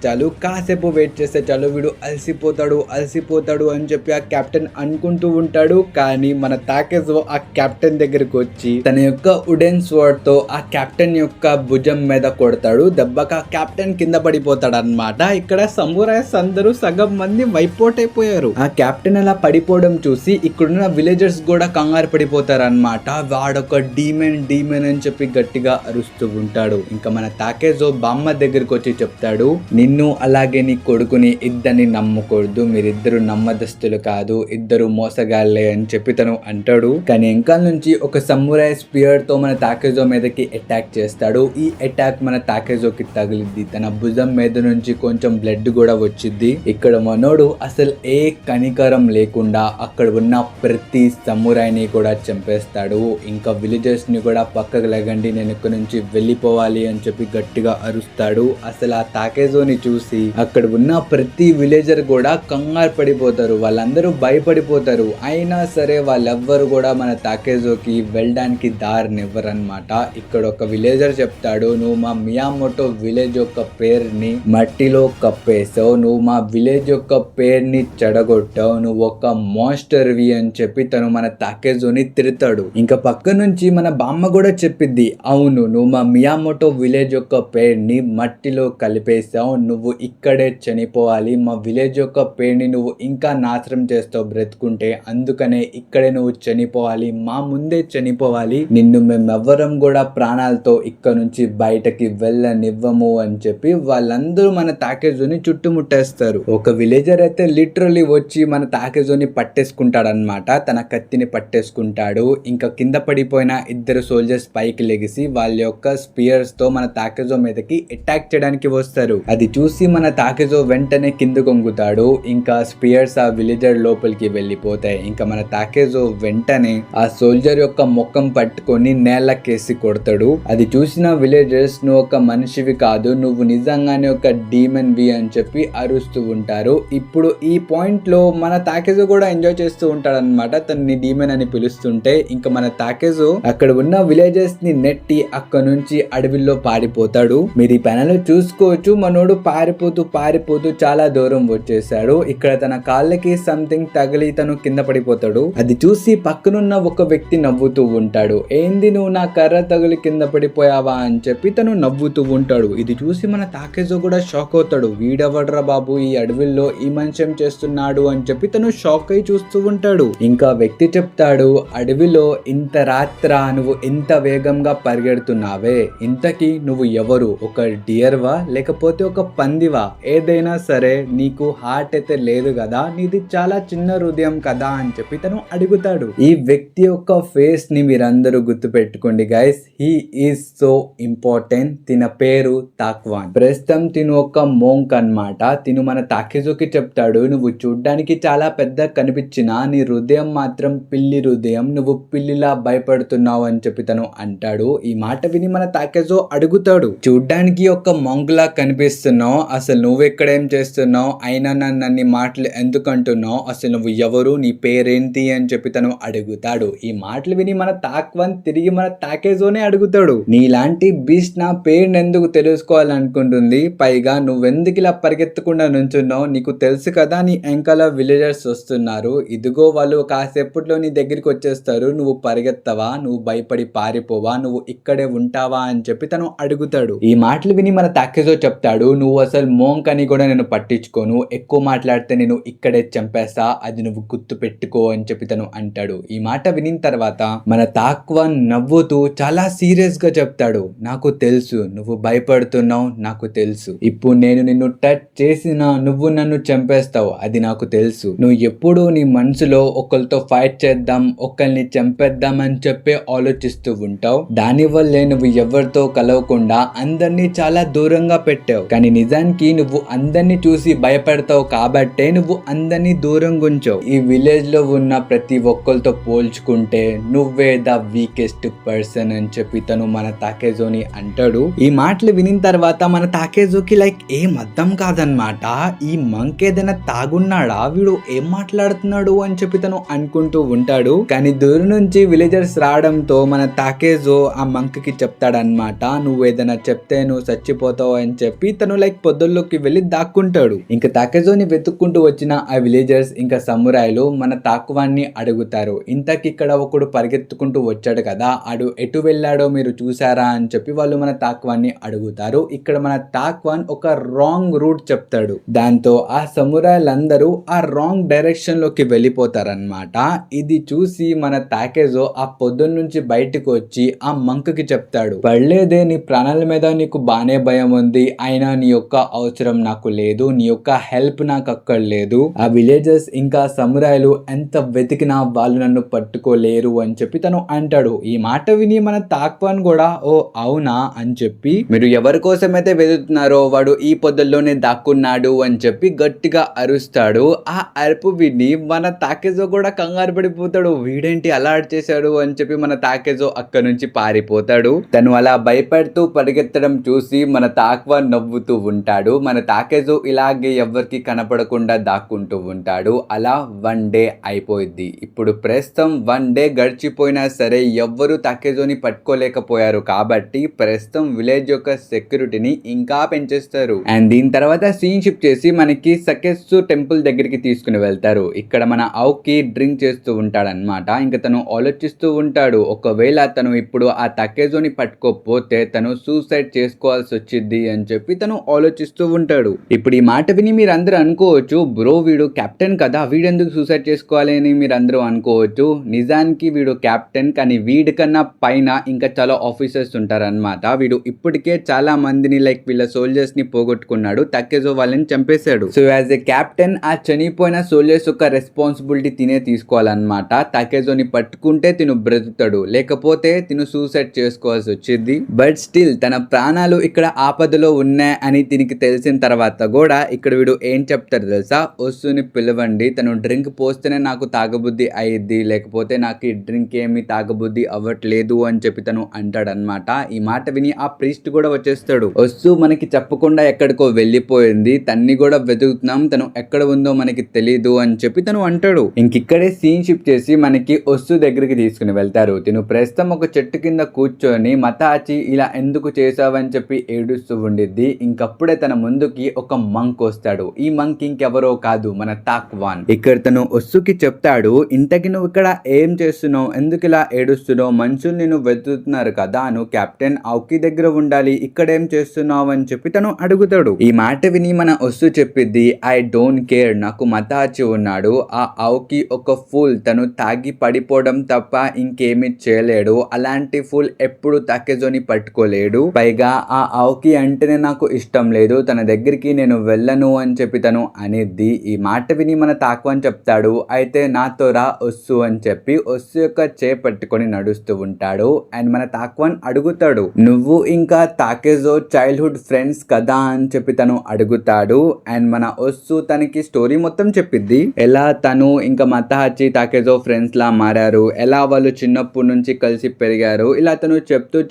చాలు వీడు అలసిపోతాడు అని చెప్పి ఆ కెప్టెన్ అనుకుంటూ ఉంటాడు. కానీ మన తాకెజో ఆ కెప్టెన్ దగ్గరికి వచ్చి తన యొక్క వుడెన్ స్వర్డ్ తో ఆ కెప్టెన్ యొక్క భుజం మీద కొడతాడు. దెబ్బక ఆ కెప్టెన్ కింద పడిపోతాడు అనమాట. ఇక్కడ సమురాయ్స్ అందరూ సగం మంది వైపౌట్ అయిపోయారు. ఆ కెప్టెన్ అలా పడిపోవడం చూసి ఇక్కడున్న విలేజర్స్ కూడా కంగారు పడిపోతారు అనమాట. వాడొక డీమెన్ అని చెప్పి గట్టిగా అరుస్తూ ఉంటాడు. ఇంకా మన తాకెజో బామ్మ దగ్గరికి వచ్చి చెప్తాడు, నిన్ను అలాగే నీ కొడుకుని ఇద్దరిని నమ్మకూడదు, మీరిద్దరు నమ్మదస్తులు కాదు, ఇద్దరు మోసగాళ్లే అని చెప్పి తను అంటాడు. కానీ వెనకాల నుంచి ఒక సమురాయ్ స్పియర్ తో మన తాకెజో మీదకి అటాక్ చేస్తాడు. ఈ అటాక్ మన తాకెజోకి తగిలిద్ది. తన భుజం మీద నుంచి కొంచెం బ్లడ్ కూడా వచ్చింది. ఇక్కడ మనోడు అసలు ఏ కనికరం లేకుండా అక్కడ ఉన్న ప్రతి సమురాయ్ని కూడా చంపేస్తాడు. ఇంకా విలేజర్స్ ని కూడా పక్కకు లెగండి, నేను ఇక్కడ నుంచి వెళ్ళిపోవాలి అని చెప్పి గట్టిగా అరుస్తాడు. అసలు ఆ తాకెజోని చూసి అక్కడ ఉన్న ప్రతి విలేజర్ కూడా కంగారు పడిపోతారు, వాళ్ళందరూ భయపడిపోతారు. అయినా సరే వాళ్ళెవ్వరు కూడా మన తాకెజోకి వెళ్ళడానికి దారినివ్వరన్నమాట. ఇక్కడ ఒక విలేజర్ చెప్తాడు, నువ్వు మా మియామోటో విలేజ్ యొక్క పేరుని మట్టిలో కప్పేసావు, నువ్వు మా విలేజ్ యొక్క పేరుని చెడగొట్టావు, నువ్వు ఒక మాన్స్టర్వి అని చెప్పి తను మన తాకెజోని తిడతాడు. ఇంకా పక్క నుంచి మన బామ్మ కూడా చెప్పిద్ది, అవును నువ్వు మా మియామోటో విలేజ్ యొక్క పేరుని మట్టిలో కలిపేసావు, నువ్వు ఇక్కడే చనిపోవాలి, మా విలేజ్ యొక్క పేరుని నువ్వు ఇంకా నాశనం చేస్తావు బ్రతుకుంటే, అందుకనే ఇక్కడే నువ్వు చనిపోవాలి, మా ముందే చనిపోవాలి, నిన్ను మేమెవ్వరం కూడా ప్రాణాలతో ఇక్కడ నుంచి బయటకి వెళ్ళనివ్వము అని చెప్పి వాళ్ళందరూ మన తాకెజోని చుట్టుముట్టేస్తారు. ఒక విలేజర్ అయితే లిటరలీ వచ్చి మన తాకెజోని పట్టేసుకుంటాడనమాట, తన కత్తిని పట్టేసుకుంటాడు. ఇంకా కింద పడిపోయిన ఇద్దరు సోల్జర్స్ పైకి లెగిసి వాళ్ళ యొక్క స్పియర్స్ తో మన తాకెజో మీదకి అటాక్ చేయడానికి వస్తారు. అది చూసి మన తాకెజో వెంటనే కింద కొంగుతాడు. ఇంకా స్పియర్స్ ఆ విలేజర్ లోపలికి వెళ్ళిపోతాయి. ఇంకా మన తాకెజో వెంటనే ఆ సోల్జర్ యొక్క ముఖం పట్టుకొని నేలకేసి కొడతాడు. అది చూసిన విలేజర్స్ నువ్వు ఒక మనిషివి కాదు, నువ్వు నిజంగానే ఒక డీమన్ వి అని చెప్పి అరుస్తూ ఉంటారు. ఇప్పుడు ఈ పాయింట్ లో మన తాకెజో కూడా ఎంజాయ్ చేస్తూ ఉంటాడు అనమాట, తనని డీమన్ అని పిలుస్తుంటే. ఇంకా మన తాకెజో అక్కడ ఉన్న విలేజర్స్ ని నెట్టి అక్కడ నుంచి అడవిలో పారిపోతాడు. మీరు ఈ ప్యానెల్ చూసుకోవచ్చు, మనోడు పారిపోతూ చాలా దూరం వచ్చేసాడు. ఇక్కడ తన కాళ్ళకి సంథింగ్ తగిలి తను కింద పడిపోతాడు. అది చూసి పక్కనున్న ఒక వ్యక్తి నవ్వుతూ ఉంటాడు. ఏంది నువ్వు నా కర్ర తగిలి కింద పడిపోయావా అని చెప్పి తను నవ్వుతూ ఉంటాడు. ఇది చూసి మన తాకెజో కూడా షాక్ అవుతాడు. వీడెవడ్రా బాబు ఈ అడవిలో ఈ మనిషి చేస్తున్నాడు అని చెప్పి తను షాక్ అయి చూస్తూ ఉంటాడు. ఇంకా వ్యక్తి చెప్తాడు, అడవిలో ఇంత రాత్ర నువ్వు ఇంత వేగంగా పరిగెడుతున్నావే, ఇంతకీ నువ్వు ఎవరు? ఒక డియర్వా లేకపోతే ఒక పందివా? ఏదైనా సరే నీకు హార్ట్ అయితే లేదు కదా, నీది చాలా చిన్న హృదయం కదా అని చెప్పి తను అడుగుతాడు. ఈ వ్యక్తి యొక్క ఫేస్ ని మీరందరూ గుర్తు పెట్టుకోండి guys, he is so important. తిన పేరు తాక్వాన్. ప్రస్తుతం తిను ఒక మోంక్ అన్నమాట. తిను మన తాకెజోకి చెప్తాడు, నువ్వు చూడ్డానికి చాలా పెద్ద కనిపించినా నీ హృదయం మాత్రం పిల్లి హృదయం, నువ్వు పిల్లిలా భయపడుతున్నావు అని చెప్పి తను అంటాడు. ఈ మాట విని మన తాకెజో అడుగుతాడు, చూడ్డానికి ఒక మోంక్ లా కనిపిస్తున్నావు, అసలు నువ్వెక్కడేం చేస్తున్నావు, అయినా నన్ను మాటలు ఎందుకు అంటున్నావు, అసలు నువ్వు ఎవరు, నీ పేరేంటి అని చెప్పి తను అడుగుతాడు. ఈ మాటలు విని మన తాక్వాన్ తిరిగి మన తాకెజోనే అడుగుతాడు, నీలాంటి బీస్ట్ నా పేరుని ఎందుకు తెలుసుకోవాలనుకుంటుంది, పైగా నువ్వెందుకు ఇలా పరిగెత్తకుండా నుంచున్నావు, నీకు తెలుసు కదా నీ వెనకాల విలేజర్స్ వస్తున్నారు, ఇదిగో వాళ్ళు కాసేపట్లో నీ దగ్గరికి వచ్చేస్తారు, నువ్వు పరిగెత్తవా, నువ్వు భయపడి పారిపోవా, నువ్వు ఇక్కడే ఉంటావా అని చెప్పి తను అడుగుతాడు. ఈ మాటలు విని మన తాకెజో చెప్తాడు, నువ్వు అసలు మోంక్ అని కూడా నేను పట్టించుకోను, ఎక్కువ మాట్లాడితే నేను ఇక్కడే చంపేస్తా, అది నువ్వు గుర్తు పెట్టుకో అని చెప్పి తను అంటాడు. ఈ మాట వినిన తర్వాత మన తాక్వాన్ నవ్వుతూ చాలా సీరియస్ గా చెప్తాడు, నాకు తెలుసు నువ్వు భయపడుతున్నావు, నాకు తెలుసు, ఇప్పుడు నేను నిన్ను టచ్ చేసినా నువ్వు నన్ను చంపేస్తావు, అది నాకు తెలుసు, నువ్వు ఎప్పుడు నీ మనసులో ఒకరితో ఫైట్ చేద్దాం, ఒకరిని చంపేద్దాం అని చెప్పి ఆలోచిస్తూ ఉంటావు, దానివల్లే నువ్వు ఎవరితో కలవకుండా అందరినీ చాలా దూరంగా పెట్టావు, కానీ నిజానికి నువ్వు అందరినీ చూసి భయపడతావు కాబట్టే నువ్వు అందరినీ దూరంగా ఉంచావు, ఈ విలేజ్ లో ఉన్న ప్రతి ఒక్కరితో పోల్చుకుంటే నువ్వే ద వీకెస్ట్ పర్సన్ అని చెప్పి తను మన తాకెజోని అంటాడు. ఈ మాటలు వినిన తర్వాత మన తాకెజోకి ఏం అర్థం కాదనమాట, ఈ మంక్ ఏదైనా తాగున్నాడా, వీడు ఏం మాట్లాడుతున్నాడు అని చెప్పి తను అనుకుంటూ ఉంటాడు. కానీ దూరం నుంచి విలేజర్స్ రావడంతో మన తాకెజో ఆ మంక్ కి చెప్తాడనమాట, నువ్వు ఏదైనా చెప్తే నువ్వు చచ్చిపోతావు అని చెప్పి తను పొద్దుల్లోకి వెళ్ళి దాక్కుంటాడు. ఇంకా తాకెజోని వెతుక్కుంటూ వచ్చిన ఆ విలేజర్స్ ఇంకా సమురాయిలు మన తాక్వాన్ని అడుగుతారు, ఇంతకి ఇక్కడ ఒకడు పరిగెత్తుకుంటూ వచ్చాడు కదా, అడు ఎటు వెళ్ళాడో మీరు చూసారా అని చెప్పి వాళ్ళు మన తాక్వాన్ని అడుగుతారు. ఇక్కడ మన తాక్వాన్ ఒక రాంగ్ రూట్ చెప్తాడు. దాంతో ఆ సమురాయిలందరూ ఆ రాంగ్ డైరెక్షన్ లోకి వెళ్ళిపోతారనమాట. ఇది చూసి మన తాకెజో ఆ పొద్దున్న నుంచి బయటకు వచ్చి ఆ మంక్ కి చెప్తాడు, పడలేదే, నీ ప్రాణాల మీద నీకు బానే భయం ఉంది, అయినా నీ యొక్క అవసరం నాకు లేదు, నీ యొక్క హెల్ప్ నాకు అక్కడ లేదు, ఆ విలేజర్స్ ఇంకా సమురాయిలు ఎంత వెతికినా వాళ్ళు నన్ను పట్టుకోలేరు అని చెప్పి తను అంటాడు. ఈ మాట విని మన తాక్వాన్ కూడా ఓ అవునా అని చెప్పి, మీరు ఎవరి కోసమైతే వెతుకుతున్నారో వాడు ఈ పొద్దుల్లోనే దాక్కున్నాడు అని చెప్పి గట్టిగా అరుస్తాడు. ఆ అరుపు విని మన తాకెజో కూడా కంగారు పడిపోతాడు, వీడేంటి అలా చేశాడు అని చెప్పి మన తాకెజో అక్కడ నుంచి పారిపోతాడు. తను అలా భయపడుతూ పరిగెత్తడం చూసి మన తాక్వాన్ నవ్వుతూ ఉంటాడు. మన తాకెజో ఇలాగే ఎవరికి కనపడకుండా దాక్కుంటూ ఉంటాడు. అలా 1 డే అయిపోయింది. ఇప్పుడు ప్రస్తుతం 1 డే గడిచిపోయినా సరే ఎవ్వరు తాకెజోని పట్టుకోలేకపోయారు కాబట్టి ప్రస్తుతం విలేజ్ యొక్క సెక్యూరిటీని ఇంకా పెంచేస్తారు. అండ్ దీని తర్వాత సీన్ షిఫ్ట్ చేసి మనకి సకెత్సు టెంపుల్ దగ్గరికి తీసుకుని వెళ్తారు. ఇక్కడ మన ఆవుకి డ్రింక్ చేస్తూ ఉంటాడనమాట. ఇంకా తను ఆలోచిస్తూ ఉంటాడు, ఒకవేళ తను ఇప్పుడు ఆ తాకెజోని పట్టుకోకపోతే తను సూసైడ్ చేసుకోవాల్సి వచ్చింది అని చెప్పి తను ఆలోచిస్తూ ఉంటాడు. ఇప్పుడు ఈ మాట విని మీరు అందరూ అనుకోవచ్చు, బ్రో వీడు కెప్టెన్ కదా, వీడెందుకు సూసైడ్ చేసుకోవాలి అని మీరు అందరూ అనుకోవచ్చు. నిజానికి వీడు కెప్టెన్, కానీ వీడికన్నా పైన ఇంకా చాలా ఆఫీసర్స్ ఉంటారనమాట. వీడు ఇప్పటికే చాలా మందిని వీళ్ళ సోల్జర్స్ ని పోగొట్టుకున్నాడు, తాకెజో వాళ్ళని చంపేశాడు. సో యాజ్ ఎ కెప్టెన్ ఆ చనిపోయిన సోల్జర్స్ యొక్క రెస్పాన్సిబిలిటీ తీసుకోవాలన్నమాట. తాకెజోని పట్టుకో బతుకుంటే తిను బ్రతుకుతాడు, లేకపోతే తిను సూసైడ్ చేసుకోవాల్సి వచ్చింది. బట్ స్టిల్ తన ప్రాణాలు ఇక్కడ ఆపదలో ఉన్నాయి అని తినికి తెలిసిన తర్వాత కూడా ఇక్కడ వీడు ఏం చెప్తాడు తెలుసా, వస్తుని పిలవండి, తను డ్రింక్ పోస్తేనే నాకు తాగబుద్ధి అయ్యిద్ది, లేకపోతే నాకు ఈ డ్రింక్ ఏమి తాగబుద్ధి అవ్వట్లేదు అని చెప్పి తను అంటాడనమాట. ఈ మాట విని ఆ ప్రీస్ట్ కూడా వచ్చేస్తాడు. వస్తు మనకి చెప్పకుండా ఎక్కడికో వెళ్ళిపోయింది, తన్ని కూడా వెతుకుతున్నాం, తను ఎక్కడ ఉందో మనకి తెలీదు అని చెప్పి తను అంటాడు. ఇంకిక్కడే సీన్ షిఫ్ట్ చేసి మనకి వస్తు దగ్గరికి తీసుకుని వెళ్తారు. తిను ప్రస్తుతం ఒక చెట్టు కింద కూర్చొని మతాచి ఇలా ఎందుకు చేసావని చెప్పి ఏడుస్తూ ఉండిద్ది. ఇంకప్పుడే తన ముందుకి ఒక మంక్ వస్తాడు. ఈ మంక్ ఇంకెవరో కాదు, మన తాక్వాన్. ఇక్కడ తను వస్తుకి చెప్తాడు, ఇంతకి నువ్వు ఇక్కడ ఏం చేస్తున్నావు, ఎందుకు ఇలా ఏడుస్తున్నావు, మనుషులు నిన్ను వెతుకుతున్నారు కదా, నువ్వు కెప్టెన్ ఆవుకి దగ్గర ఉండాలి, ఇక్కడ ఏం చేస్తున్నావు అని చెప్పి తను అడుగుతాడు. ఈ మాట విని మన వస్తు చెప్పిద్ది, ఐ డోంట్ కేర్, నాకు మతాచి ఉన్నాడు, ఆ ఆవుకి ఒక ఫూల్, తను తాగి పడిపోవడం తప్ప ఇంకేమీ చేయలేడు, అలాంటి ఫూల్ ఎప్పుడు తాకేజోని పట్టుకోలేడు, పైగా ఆ ఆవుకి అంటేనే నాకు ఇష్టం లేదు, తన దగ్గరికి నేను వెళ్ళను అని చెప్పి తను అనిద్ది. ఈ మాట విని మన తాక్వాన్ చెప్తాడు, అయితే నాతో రా వస్తు అని చెప్పి వస్తు యొక్క పట్టుకొని నడుస్తూ ఉంటాడు. అండ్ మన తాక్వాన్ అడుగుతాడు, నువ్వు ఇంకా తాకేజో చైల్డ్హుడ్ ఫ్రెండ్స్ కదా అని చెప్పి తను అడుగుతాడు. అండ్ మన వస్తు తనకి స్టోరీ మొత్తం చెప్పిద్ది, ఎలా తను ఇంకా మతాచి తాకేజో ఫ్రెండ్స్ లా మారారు, ఎలా వాళ్ళు చిన్నప్పటి నుంచి కలిసి పెరిగారు, ఇలా తను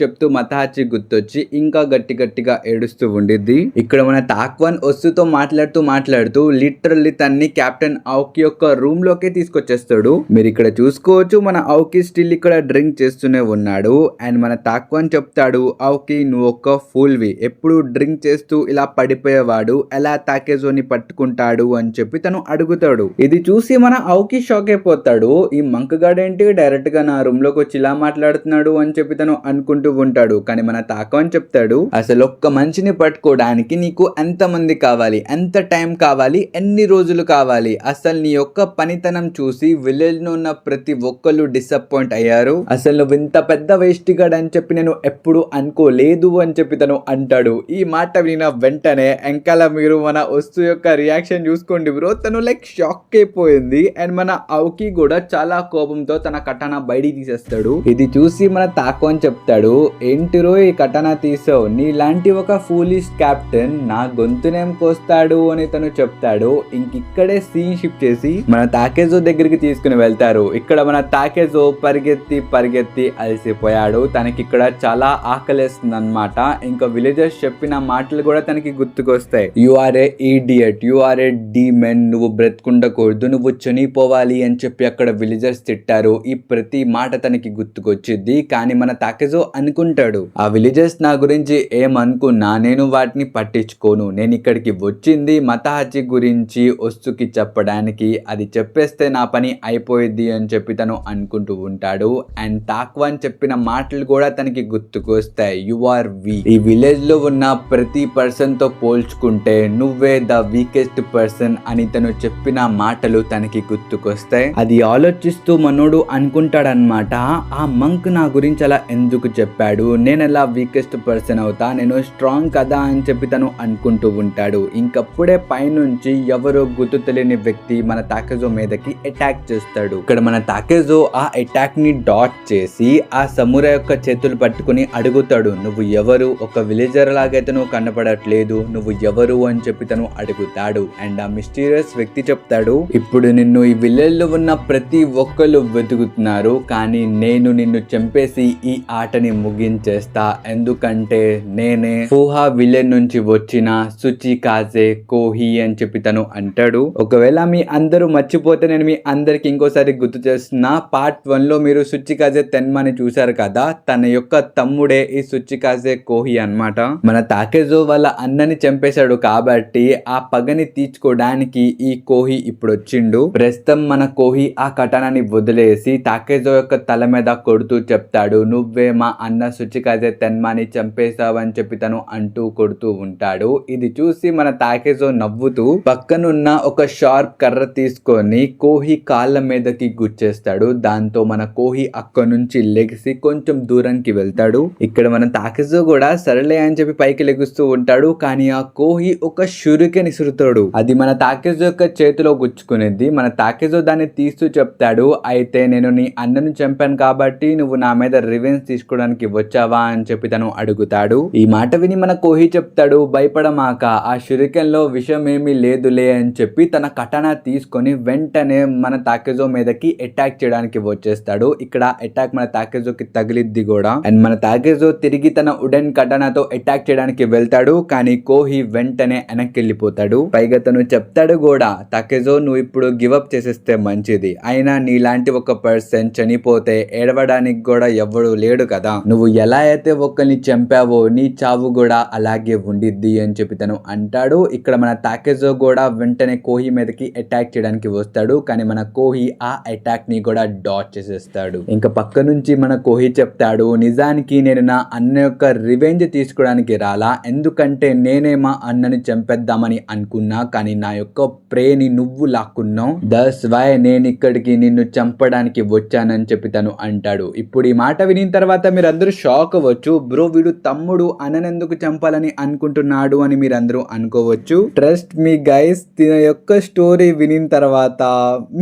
చెప్తూ మతాచి గుర్తొచ్చి ఇంకా గట్టిగా ఏడుస్తూ ఉండిద్ది. ఇక్కడ మన తాక్వాన్ వస్తుతో మాట్లాడుతూ లిటరల్లీ తన్ని కెప్టెన్ ఆవుకి యొక్క రూమ్ లోకే తీసుకొచ్చేస్తాడు. మీరు ఇక్కడ చూసుకోవచ్చు, మన ఆవుకి స్టిల్ ఇక్కడ డ్రింక్ చేస్తూనే ఉన్నాడు. అండ్ మన తాక్వాన్ చెప్తాడు, ఆవుకి నువ్వు ఒక ఫూల్వి, ఎప్పుడు డ్రింక్ చేస్తూ ఇలా పడిపోయేవాడు, ఎలా తాకేజోని పట్టుకుంటాడు అని చెప్పి తను అడుగుతాడు. ఇది చూసి మన ఆవుకి షాక్ అయిపోతాడు, ఈ మంక్ గార్డ్ ఏంటి డైరెక్ట్ గా నా రూమ్ లోకి వచ్చి ఇలా మాట్లాడుతున్నాడు అని చెప్పి తను అనుకుంటూ ఉంటాడు. కానీ మన తాక్వాన్ చెప్తాడు, అసలు ఒక్క మనిషిని పట్టుకోవడానికి నీకు ఎంత మంది కావాలి, ఎంత టైం కావాలి, ఎన్ని రోజులు కావాలి, అసలు నీ యొక్క పనితనం చూసి విలేజ్ లో ఉన్న ప్రతి ఒక్కళ్ళు డిసప్పాయింట్ అయ్యారు, అసలు నువ్వు ఇంత పెద్ద వేస్ట్ గాడ్ అని చెప్పి నేను ఎప్పుడు అనుకోలేదు అని చెప్పి తను అంటాడు. ఈ మాట విన వెంటనే ఎంకాల మీరు మన వస్తు యొక్క రియాక్షన్ చూసుకోండి బ్రో, తను లైక్ షాక్ అయిపోయింది. అండ్ మన ఆవుకి కూడా చాలా కోపంతో తన కటానా బయటికి తీసేస్తాడు. ఇది చూసి మన తాక్వాన్ చెప్తాడు, ఏంటిరో ఈ కటానా తీసావు, నీలాంటి ఒక ఫూలిష్ కెప్టెన్ నా గొంతునేం కోస్తాడు అని తను చెప్తాడు. ఇంకిక్కడే సీన్ షిఫ్ట్ చేసి మన తాకేజో దగ్గరికి తీసుకుని వెళ్తారు. ఇక్కడ మన తాకేజో పరిగెత్తి అలసిపోయాడు, తనకి ఇక్కడ చాలా ఆకలేస్తుంది అనమాట. ఇంకా విలేజర్స్ చెప్పిన మాటలు కూడా తనకి గుర్తుకొస్తాయి, you are a idiot, you are a demon, నువ్వు బ్రతుకుండకూడదు, నువ్వు చనిపోవాలి అని చెప్పి అక్కడ విలేజర్స్ తిట్టారు. ఈ ప్రతి మాట తనకి గుర్తుకొచ్చింది. కానీ మన తాకేజో అనుకుంటాడు, ఆ విలేజర్స్ నా గురించి ఏమనుకున్నా నేను వాటిని పట్టించుకోను, నేను ఇక్కడికి వచ్చింది మతాచి గురించి వస్తుకి చెప్పడానికి, అది చెప్పేస్తే నా పని అయిపోయింది అని చెప్పి తను అనుకుంటూ ఉంటాడు. అండ్ తాక్వాన్ చెప్పిన మాటలు కూడా తనకి గుర్తుకొస్తాయి, యు ఆర్ వీక్, ఈ విలేజ్ లో ఉన్న ప్రతి పర్సన్ తో పోల్చుకుంటే నువ్వే ద వీకెస్ట్ పర్సన్ అని తను చెప్పిన మాటలు తనకి గుర్తుకొస్తాయి. అది ఆలోచిస్తూ మనోడు అనుకుంటాడనమాట, ఆ మంక్ నా గురించి అలా ఎందుకు చెప్పాడు, నేను ఎలా వీకెస్ట్ పర్సన్ అవుతా, నేను స్ట్రాంగ్ కదా అని చెప్పి తను అనుకుంటూ ఉంటాడు. ఇంకప్పుడే పైనుంచి ఎవరో గుర్తు తెలియని వ్యక్తి మన తాకేజో మీదకి అటాక్ చేస్తాడు. ఇక్కడ మన తాకేజో ఆ అటాక్ ని డాట్ చేసి ఆ సమురా యొక్క చేతులు పట్టుకుని అడుగుతాడు, నువ్వు ఎవరు, ఒక విలేజర్ లాగైతే నువ్వు కనపడట్లేదు, నువ్వు ఎవరు అని చెప్పి తను అడుగుతాడు. అండ్ ఆ మిస్టీరియస్ వ్యక్తి చెప్తాడు, ఇప్పుడు నిన్ను ఈ విలేజ్ లో ఉన్న ప్రతి ఒక్కరు వెతుకుతున్నారు, కానీ నేను నిన్ను చంపేసి ఈ ఆటని ముగించేస్తా, ఎందుకంటే నేనే ఫూహా విలేజ్ నుంచి వచ్చిన సుచికాజే కోహి అని చెప్పి తను అంటాడు. ఒకవేళ మీ అందరూ మర్చిపోతే నేను మీ అందరికి ఇంకోసారి గుర్తు చేస్తున్నా, పార్ట్ 1 లో మీరు సుచికాజే తెన్మాని చూశారు కదా, తన యొక్క తమ్ముడే ఈ సుచికాజే కోహి అన్నమాట. మన తాకేజో వాళ్ళ అన్నని చంపేశాడు కాబట్టి ఆ పగని తీర్చుకోవడానికి ఈ కోహి ఇప్పుడు వచ్చిండు. ప్రస్తుతం మన కోహి ఆ కటానాన్ని వదిలేసి తాకేజో యొక్క తల మీద కొడుతూ చెప్తాడు, నువ్వే మా అన్న సుచికాజే తెన్మాని చంపేశావని చెప్పి తను అంటూ కొడుతూ ఉంటాడు. ఇది చూసి మన తాకేజో నవ్వుతూ పక్కనున్న ఒక షార్ప్ కర్ర తీసుకొని కోహి కాళ్ళ మీదకి గుచ్చేస్తాడు. దాంతో మన కోహి అక్కడ నుంచి లెగిసి కొంచెం దూరంకి వెళ్తాడు. ఇక్కడ మన తాకేజో కూడా సరేలే అని చెప్పి పైకి లెగుస్తూ ఉంటాడు. కానీ ఆ కోహి ఒక షురికెన్ ఇసురుతాడు. అది మన తాకేజో యొక్క చేతిలో గుచ్చుకునేది. మన తాకేజో దాన్ని తీస్తూ చెప్తాడు, అయితే నేను నేను నీ అన్నను చంపాను కాబట్టి నువ్వు నా మీద రివెంజ్ తీసుకోవడానికి వచ్చావా అని చెప్పి తను అడుగుతాడు. ఈ మాట విని మన కోహి చెప్తాడు, భయపడమాక, ఆ షురికెన్ లో విషం ఏమీ లేదులే అని చెప్పి తన కటానా తీసుకొని వెంటనే మన తాకేజో మీదకి అటాక్ చేయడానికి వచ్చేస్తాడు. ఇక్కడ అటాక్ మన తాకేజోకి తగిలిద్ది కూడా. అండ్ మన తాకేజో తిరిగి తన వుడెన్ కటానాతో అటాక్ చేయడానికి వెళ్తాడు. కానీ కోహి వెంటనే వెనక్కి వెళ్ళిపోతాడు. పైగా తను చెప్తాడు కూడా, తాకేజో నువ్వు ఇప్పుడు గివ్ అప్ చేసేస్తే మంచిది, అయినా నీలాంటి ఒక పర్సన్ చనిపోతే ఏడవడానికి కూడా ఎవ్వడు లేడు కదా, నువ్వు ఎలా అయితే ఒకరిని చంపావో నీ చావు కూడా అలాగే ఉండిద్ది అని చెప్పి తను అంటాడు. ఇక్కడ మన తాకేజో కూడా వెంటనే కోహి మీదకి అటాక్ చేయడానికి వస్తాడు. కానీ మన కోహి ఆ అటాక్ ని కూడా డాచ్ చేసేస్తాడు. ఇంకా పక్క నుంచి మన కోహి చెప్తాడు, నిజానికి నేను నా అన్న యొక్క రివెంజ్ తీసుకోవడానికి రాలా, ఎందుకంటే నేనే మా అన్నని చంపేద్దామని అనుకున్నా, కానీ నా యొక్క ప్రేని నువ్వు లాక్కున్నావు, దట్స్ వై నేను ఇక్కడికి నిన్ను చంపడానికి వచ్చానని చెప్పి తను అంటాడు. ఇప్పుడు ఈ మాట వినిన తర్వాత మీరందరూ షాక్ అవ్వచ్చు, బ్రో వీడు తమ్ముడు అన్ననెందుకు చంపాలని అనుకుంటున్నాడు అని మీరందరూ అనుకోవచ్చు. ట్రస్ట్ మీ గైస్, దీని యొక్క స్టోరీ వినిన తర్వాత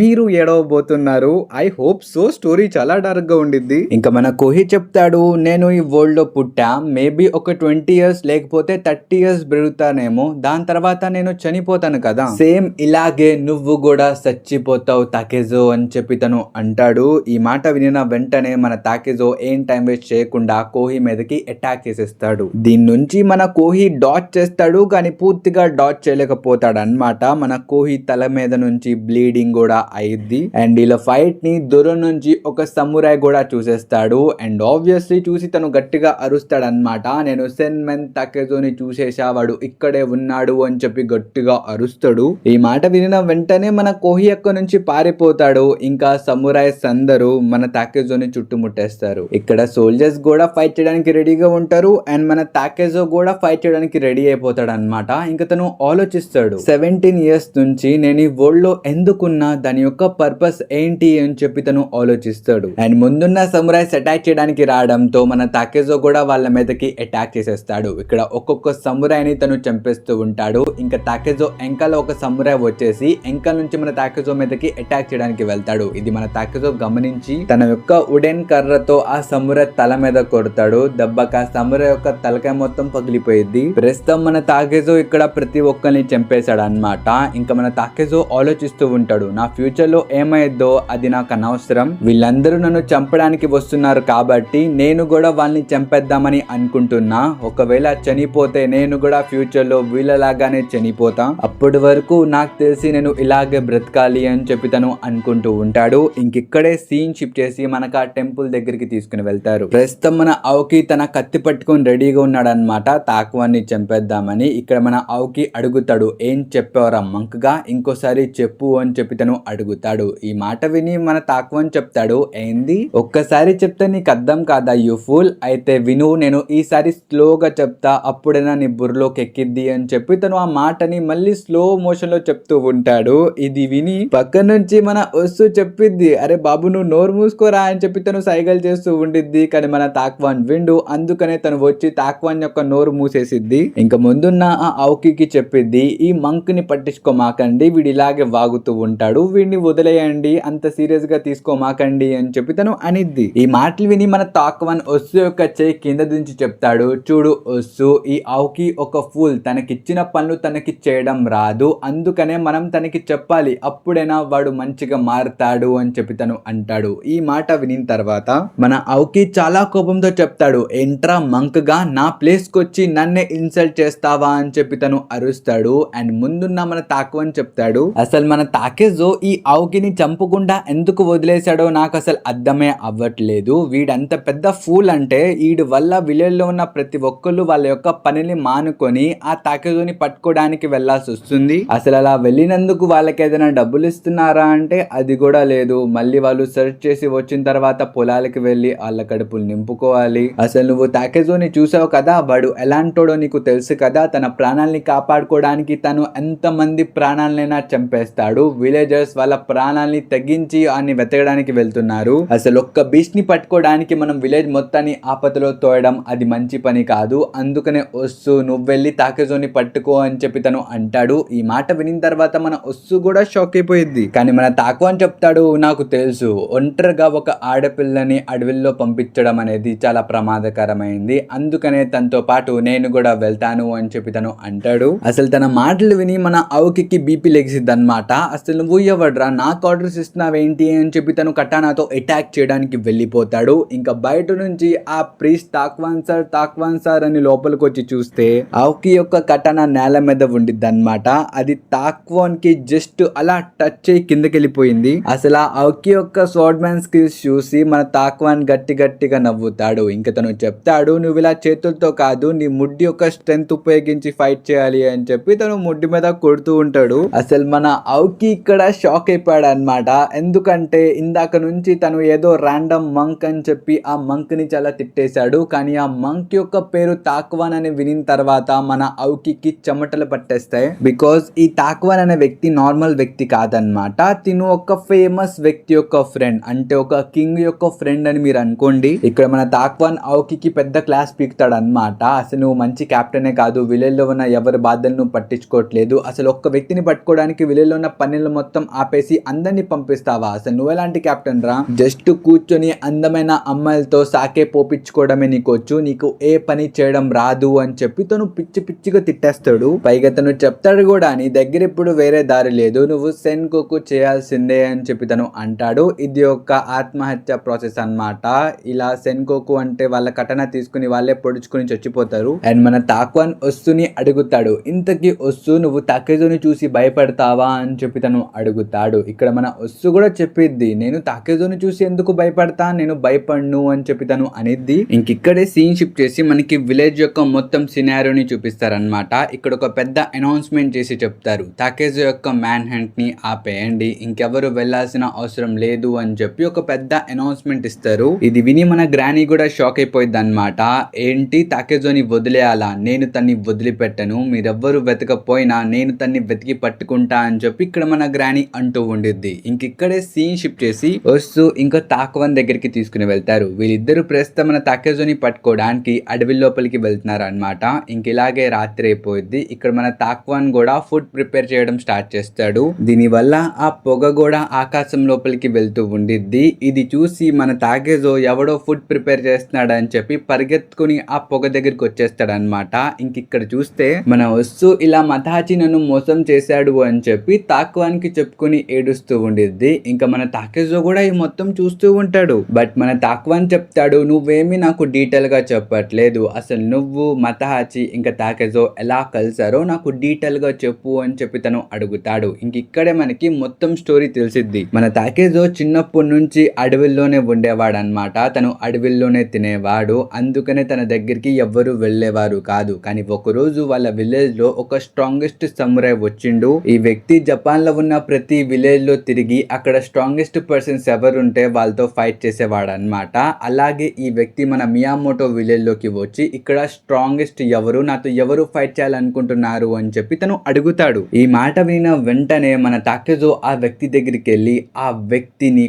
మీరు ఏడవబోతున్నారు. ఐ హోప్ సో, స్టోరీ చాలా డార్క్ గా ఉండిద్ది. ఇంకా మన కోహి చెప్తాడు, నేను ఈ వరల్డ్ లో పుట్టా, మేబీ ఒక 20 years లేకపోతే 30 years బ్రతుకుతానేమో, దాని తర్వాత నేను చనిపోతాను కదా, సేమ్ ఇలాగే నువ్వు కూడా చచ్చిపోతావు తాకేజో అని చెప్పి తను అంటాడు. ఈ మాట వినిన వెంటనే మన తాకేజో ఏం టైం వేస్ట్ చేయకుండా కోహి మీదకి అటాక్ చేసేస్తాడు. దీని నుంచి మన కోహి డాచ్ చేస్తాడు, కానీ పూర్తిగా డాచ్ చేయలేకపోతాడు అన్నమాట. మన కోహి తల మీద నుంచి బ్లీడింగ్ కూడా అయ్యిద్ది. అండ్ ఇలా ఫైట్ ని దూరం నుంచి ఒక సమురాయ్ కూడా చూసేస్తాడు. అండ్ ఆబ్వియస్లీ చూసి తను గట్టిగా అరుస్తాడు అన్నమాట, నేను సెన్మెన్ తాకేజోని చూసేసా, వాడు ఇక్కడే ఉన్నాడు అని చెప్పి గట్టిగా అరుస్తాడు. ఈ మాట వినిన వెంటనే మన కోహి యొక్క నుంచి పారిపోతాడు. ఇంకా సమురాయ్స్ అందరూ మన తాకేజోని చుట్టుముట్టేస్తారు. ఇక్కడ సోల్జర్స్ కూడా ఫైట్ చేయడానికి రెడీగా ఉంటారు. అండ్ మన తాకేజో కూడా ఫైట్ చేయడానికి రెడీ అయిపోతాడు అన్నమాట. ఇంకా తను ఆలోచిస్తాడు, 17 years నుంచి నేను ఈ వరల్డ్ లో ఎందుకున్నా, దాని యొక్క పర్పస్ ఏంటి అని చెప్పి తను ఆలోచిస్తాడు. అండ్ ముందున్న సమురాయ్స్ అటాక్ చేయడానికి రావడంతో మన తాకేజో కూడా వాళ్ళ మీదకి అటాక్ చేసేస్తాడు. ఇక్కడ ఒక్కొక్క సమురాయ్ ని తను చంపేస్తూ ఉంటాడు. ఇంకా తాకేజో ఎంకల ఒక సమురాయ్ వచ్చేసి ఎంకల నుంచి మన తాకేజో మీదకి అటాక్ చేయడానికి వెళ్తాడు. ఇది మన తాకేజో గమనించి తన యొక్క వుడెన్ కర్రతో ఆ సమురాయ్ తల మీద కొడతాడు. దెబ్బక సమురాయ్ యొక్క తలకాయ మొత్తం పగిలిపోయింది. ప్రస్తుతం మన తాకేజో ఇక్కడ ప్రతి ఒక్కరిని చంపేశాడు అన్నమాట. ఇంకా మన తాకేజో ఆలోచిస్తూ ఉంటాడు, నా ఫ్యూచర్ లో ఏమైద్దో అది నాకు అనవసరం, వీళ్ళందరూ నన్ను చంపడానికి వస్తున్నారు కాబట్టి నేను కూడా వాళ్ళని చంపేద్దామని అనుకుంటున్నా, ఒకవేళ చనిపోతే నేను కూడా ఫ్యూచర్ లో వీళ్ళలాగానే చనిపోతా, అప్పటి వరకు నాకు తెలిసి నేను ఇలాగే బ్రతకాలి అని చెప్పి తను అనుకుంటూ ఉంటాడు. ఇంకిక్కడే సీన్ షిఫ్ట్ చేసి మనకు ఆ టెంపుల్ దగ్గరికి తీసుకుని వెళ్తారు. ప్రస్తుతం మన ఆవుకి తన కత్తి పట్టుకొని రెడీగా ఉన్నాడు అనమాట, తాకువాన్ని చంపేద్దామని. ఇక్కడ మన ఆవుకి అడుగుతాడు, ఏం చెప్పావరా మంకగా, ఇంకోసారి చెప్పు అని చెప్పి తను అడుగుతాడు. ఈ మాట విని మన తాకువని చెప్తాడు, ఏంది ఒక్కసారి చెప్తే నీకు అర్థం కాదా యూ ఫూల్, అయితే విను, నేను ఈసారి స్లోగా చెప్తా, అప్పుడైనా నీ బుర్రలోకి ఎక్కిద్ది అని చెప్పి తను ఆ మాటని మళ్ళీ స్లో మోషన్ లో చెప్తూ ఉంటాడు. ఇది విని పక్క నుంచి మన వస్తు చెప్పిద్ది, అరే బాబు నువ్వు నోరు మూసుకోరా అని చెప్పి తను సైగల్ చేస్తూ ఉండిద్ది. కానీ మన తాక్వాన్ విండు, అందుకనే తను వచ్చి తాక్వాన్ యొక్క నోరు మూసేసిద్ది. ఇంకా ముందున్న ఆ ఆవుకి చెప్పిద్ది, ఈ మంక్ ని పట్టించుకోమాకండి, వీడు ఇలాగే వాగుతూ ఉంటాడు, వీడిని వదిలేయండి, అంత సీరియస్ గా తీసుకోమాకండి అని చెప్పి తను అనిద్ది. ఈ మాటలు విని మన తాక్వాన్ వస్తు యొక్క చేయి కింద దించి చెప్తాడు, చూడు వస్తు, ఈ ఆవుకి ఒక ఫూల్, తనకిచ్చిన పనులు తనకి చేయడం రాదు, అందుకనే మనం తనకి చెప్పాలి, అప్పుడైనా వాడు మంచిగా మారుతాడు అని చెప్పి తను అంటాడు. ఈ మాట వినిన తర్వాత మన ఆవుకి చాలా కోపంతో చెప్తాడు, ఏంట్రా మంక్ గా నా ప్లేస్ కి వచ్చి నన్నే ఇన్సల్ట్ చేస్తావా అని చెప్పి తను అరుస్తాడు. అండ్ ముందున్న మన తాకువని చెప్తాడు, అసలు మన తాకేజో ఈ ఆవుకిని చంపకుండా ఎందుకు వదిలేశాడో నాకు అసలు అర్థమే అవ్వట్లేదు, వీడంత పెద్ద ఫూల్ అంటే వీడి వల్ల విలేజ్ లో ఉన్న ప్రతి ఒక్కళ్ళు వాళ్ళ యొక్క పనిని మానుకొని ఆ తాకేజోని పట్టుకోవడానికి వెళ్లాల్సి వస్తుంది, అసలు అలా వెళ్ళినందుకు వాళ్ళకి ఏదైనా డబ్బులు ఇస్తున్నారా అంటే అది కూడా లేదు, మళ్ళీ వాళ్ళు సెర్చ్ చేసి వచ్చిన తర్వాత పొలాలకి వెళ్ళి వాళ్ళ కడుపులు నింపుకోవాలి, అసలు నువ్వు తాకేజోని చూసావు కదా, వాడు ఎలాంటోడో నీకు తెలుసు కదా, తన ప్రాణాలని కాపాడుకోవడానికి తను ఎంత మంది ప్రాణాలనైనా చంపేస్తాడు, విలేజర్స్ వాళ్ళ ప్రాణాలని తగ్గించి అని వెతకడానికి వెళ్తున్నారు, అసలు ఒక్క బీచ్ ని పట్టుకోవడానికి మనం విలేజ్ మొత్తాన్ని ఆపదలో తోయడం అది మంచి పని కాదు, అందుకనే వస్తు నువ్వు వెళ్ళి తాకేజోని పట్టుకో అని చెప్పి తను అంటాడు. ఈ మాట వినిన తర్వాత మన వస్తు కూడా షాక్ అయిపోయింది. కానీ మన తాకువని చెప్తాడు, నాకు తెలుసు తెలుసు ఒంటరిగా ఒక ఆడపిల్లని అడవిలో పంపించడం అనేది చాలా ప్రమాదకరమైంది, అందుకనే తనతో పాటు నేను కూడా వెళ్తాను అని చెప్పి తను అంటాడు. అసలు తన మాటలు విని మన అవికి బీపీ లెగిసిద్ది అనమాట. అసలు నువ్వు ఎవడ్రా నాకు ఆర్డర్స్ ఇస్తున్నావేంటి అని చెప్పి తను కటానాతో అటాక్ చేయడానికి వెళ్ళిపోతాడు. ఇంకా బయట నుంచి ఆ ప్రీస్ట్ తాక్వాన్ సార్ అని లోపలికి వచ్చి చూస్తే అవికి యొక్క కటానా నేల మీద ఉండిద్ది అనమాట. అది తాక్వాన్ కి జస్ట్ అలా టచ్ అయ్యి కిందకి వెళ్ళిపోయింది. అసలు ఆ అవికి యొక్క స్వర్డ్ మ్యాన్ స్కిల్స్ చూసి మన తాక్వాన్ గట్టిగా నవ్వుతాడు. ఇంకా తను చెప్తాడు, నువ్వు ఇలా చేతులతో కాదు నీ ముడ్డి యొక్క స్ట్రెంత్ ఉపయోగించి ఫైట్ చేయాలి అని చెప్పి తను ముడ్డి మీద కొడుతూ ఉంటాడు. అసలు మన అవికి ఇక్కడ షాక్ అయిపోయాడు అనమాట. ఎందుకంటే ఇందాక నుంచి తను ఏదో ర్యాండమ్ మంక్ అని చెప్పి ఆ మంక్ ని చాలా తిట్టేశాడు. కానీ ఆ మంక్ యొక్క పేరు తాక్వాన్ అని వినిన తర్వాత మన అవికి చెమటలు పట్టేస్తాయి. బికాజ్ ఈ తాక్వాన్ అనే వ్యక్తి నార్మల్ వ్యక్తి కాదనమాట. తిను ఒక ఫేమస్ వ్యక్తి యొక్క ఫ్రెండ్, అంటే ఒక కింగ్ యొక్క ఫ్రెండ్ అని మీరు అనుకోండి. ఇక్కడ మన తాక్వాన్ అవికి పెద్ద క్లాస్ పీకుతాడు అనమాట. అసలు నువ్వు మంచి కెప్టెనే కాదు, విలేజ్ లో ఉన్న ఎవరి బాధలు నువ్వు పట్టించుకోవట్లేదు, అసలు ఒక్క వ్యక్తిని పట్టుకోవడానికి విలేజ్ లో ఉన్న పనులు మొత్తం ఆపేసి అందరినీ పంపిస్తావా, అసలు నువ్వెలాంటి కెప్టెన్ రా, జస్ట్ కూర్చొని అందమైన అమ్మాయిలతో సాకే పోపించుకోవడమే నీకొచ్చు, నీకు ఏ పని చేయడం రాదు అని చెప్పి తను పిచ్చిగా తిట్టేస్తాడు. పైగా తను చెప్తాడు కూడా, నీ దగ్గర ఇప్పుడు వేరే దారి లేదు, నువ్వు సెన్కోకు చేయాల్సిందే అని చెప్పి తను అంటాడు. ఇది ఒక ఆత్మహత్య ప్రాసెస్ అన్నమాట. ఇలా సెన్కోకు అంటే వాళ్ళ కటన తీసుకుని వాళ్ళే పొడుచుకుని చచ్చిపోతారు. అండ్ మన తాక్వాన్ ఒస్సుని అడుగుతాడు, ఇంతకీ ఒస్సు నువ్వు తాకేజోని చూసి భయపడతావా అని చెప్పి తను అడుగుతాడు. ఇక్కడ మన ఒస్సు కూడా చెప్పిద్ది, నేను తాకేజోని చూసి ఎందుకు భయపడతా, నేను భయపడను అని చెప్పి తను అనిద్ది. ఇంకిక్కడే సీన్ షిఫ్ట్ చేసి మనకి విలేజ్ యొక్క మొత్తం సినారియోని చూపిస్తారనమాట. ఇక్కడ ఒక పెద్ద అనౌన్స్మెంట్ చేసి చెప్తారు, తాకేజో యొక్క మ్యాన్ హంట్ ని ఆపేయండి, ఇంకెవరు వెళ్లాల్సిన అవసరం లేదు అని చెప్పి ఒక పెద్ద అనౌన్స్మెంట్ ఇస్తారు. ఇది విని మన గ్రానీ కూడా షాక్ అయిపోయింది అనమాట. ఏంటి తాకేజోని వదిలేయాలా, నేను తన్ని వదిలిపెట్టను, మీరెవ్వరు వెతకపోయినా నేను తన్ని వెతికి పట్టుకుంటా అని చెప్పి ఇక్కడ మన గ్రానీ అంటూ ఉండిద్ది. ఇంకిక్కడే సీన్ షిఫ్ట్ చేసి వస్తూ ఇంకా తాక్వాన్ దగ్గరికి తీసుకుని వెళ్తారు. వీళ్ళిద్దరు ప్రస్తుతం మన తాకేజోని పట్టుకోవడానికి అడవి లోపలికి వెళ్తున్నారు అనమాట. ఇంకిలాగే రాత్రి అయిపోయింది. ఇక్కడ మన తాక్వాన్ కూడా ఫుడ్ ప్రిపేర్ చేయడం స్టార్ట్ చేస్తాడు. దీనివల్ల ఆ పొగ కూడా ఆకాశం లోపలికి వెళ్తూ ఉండిద్ది. ఇది చూసి మన తాకేజో ఎవడో ఫుడ్ ప్రిపేర్ చేస్తున్నాడు అని చెప్పి పరిగెత్తుకుని ఆ పొగ దగ్గరికి వచ్చేస్తాడు అనమాట. ఇంకిక్కడ చూస్తే మన వస్తు ఇలా మతాచి నన్ను మోసం చేశాడు అని చెప్పి తాక్వాన్ కి చెప్పుకుని ఏడుస్తూ ఉండిద్ది. ఇంకా మన తాకేజో కూడా ఈ మొత్తం చూస్తూ ఉంటాడు. బట్ మన తాక్వాన్ చెప్తాడు, నువ్వేమి నాకు డీటెయిల్ గా చెప్పట్లేదు, అసలు నువ్వు మతాచి ఇంకా తాకేజో ఎలా కలిసారో నాకు డీటెయిల్ గా చెప్పు అని చెప్పి తను అడుగుతాడు. ఇంకిక్కడే మనకి మొత్తం స్టోరీ తెలిసిద్ది. మన తాకేజో చిన్నప్పటి నుంచి అడవిల్లోనే ఉండేవాడు అనమాట. తను అడవిల్లోనే తినేవాడు, అందుకనే తన దగ్గరికి ఎవ్వరు వెళ్ళేవారు కాదు. కానీ ఒకరోజు వాళ్ళ విలేజ్ లో ఒక స్ట్రాంగెస్ట్ సమురాయ్ వచ్చిండు. ఈ వ్యక్తి జపాన్ లో ఉన్న ప్రతి విలేజ్ లో తిరిగి అక్కడ స్ట్రాంగెస్ట్ పర్సన్స్ ఎవరుంటే వాళ్ళతో ఫైట్ చేసేవాడు అనమాట. అలాగే ఈ వ్యక్తి మన మియామోటో విలేజ్ లోకి వచ్చి ఇక్కడ స్ట్రాంగెస్ట్ ఎవరు, నాతో ఎవరు ఫైట్ చేయాలనుకుంటున్నారు అని చెప్పి తను అడుగుతాడు. ఈ మాట విన్న వెంటనే మన తాకేజో ఆ వ్యక్తి దగ్గరికి వెళ్ళి ఆ వ్యక్తిని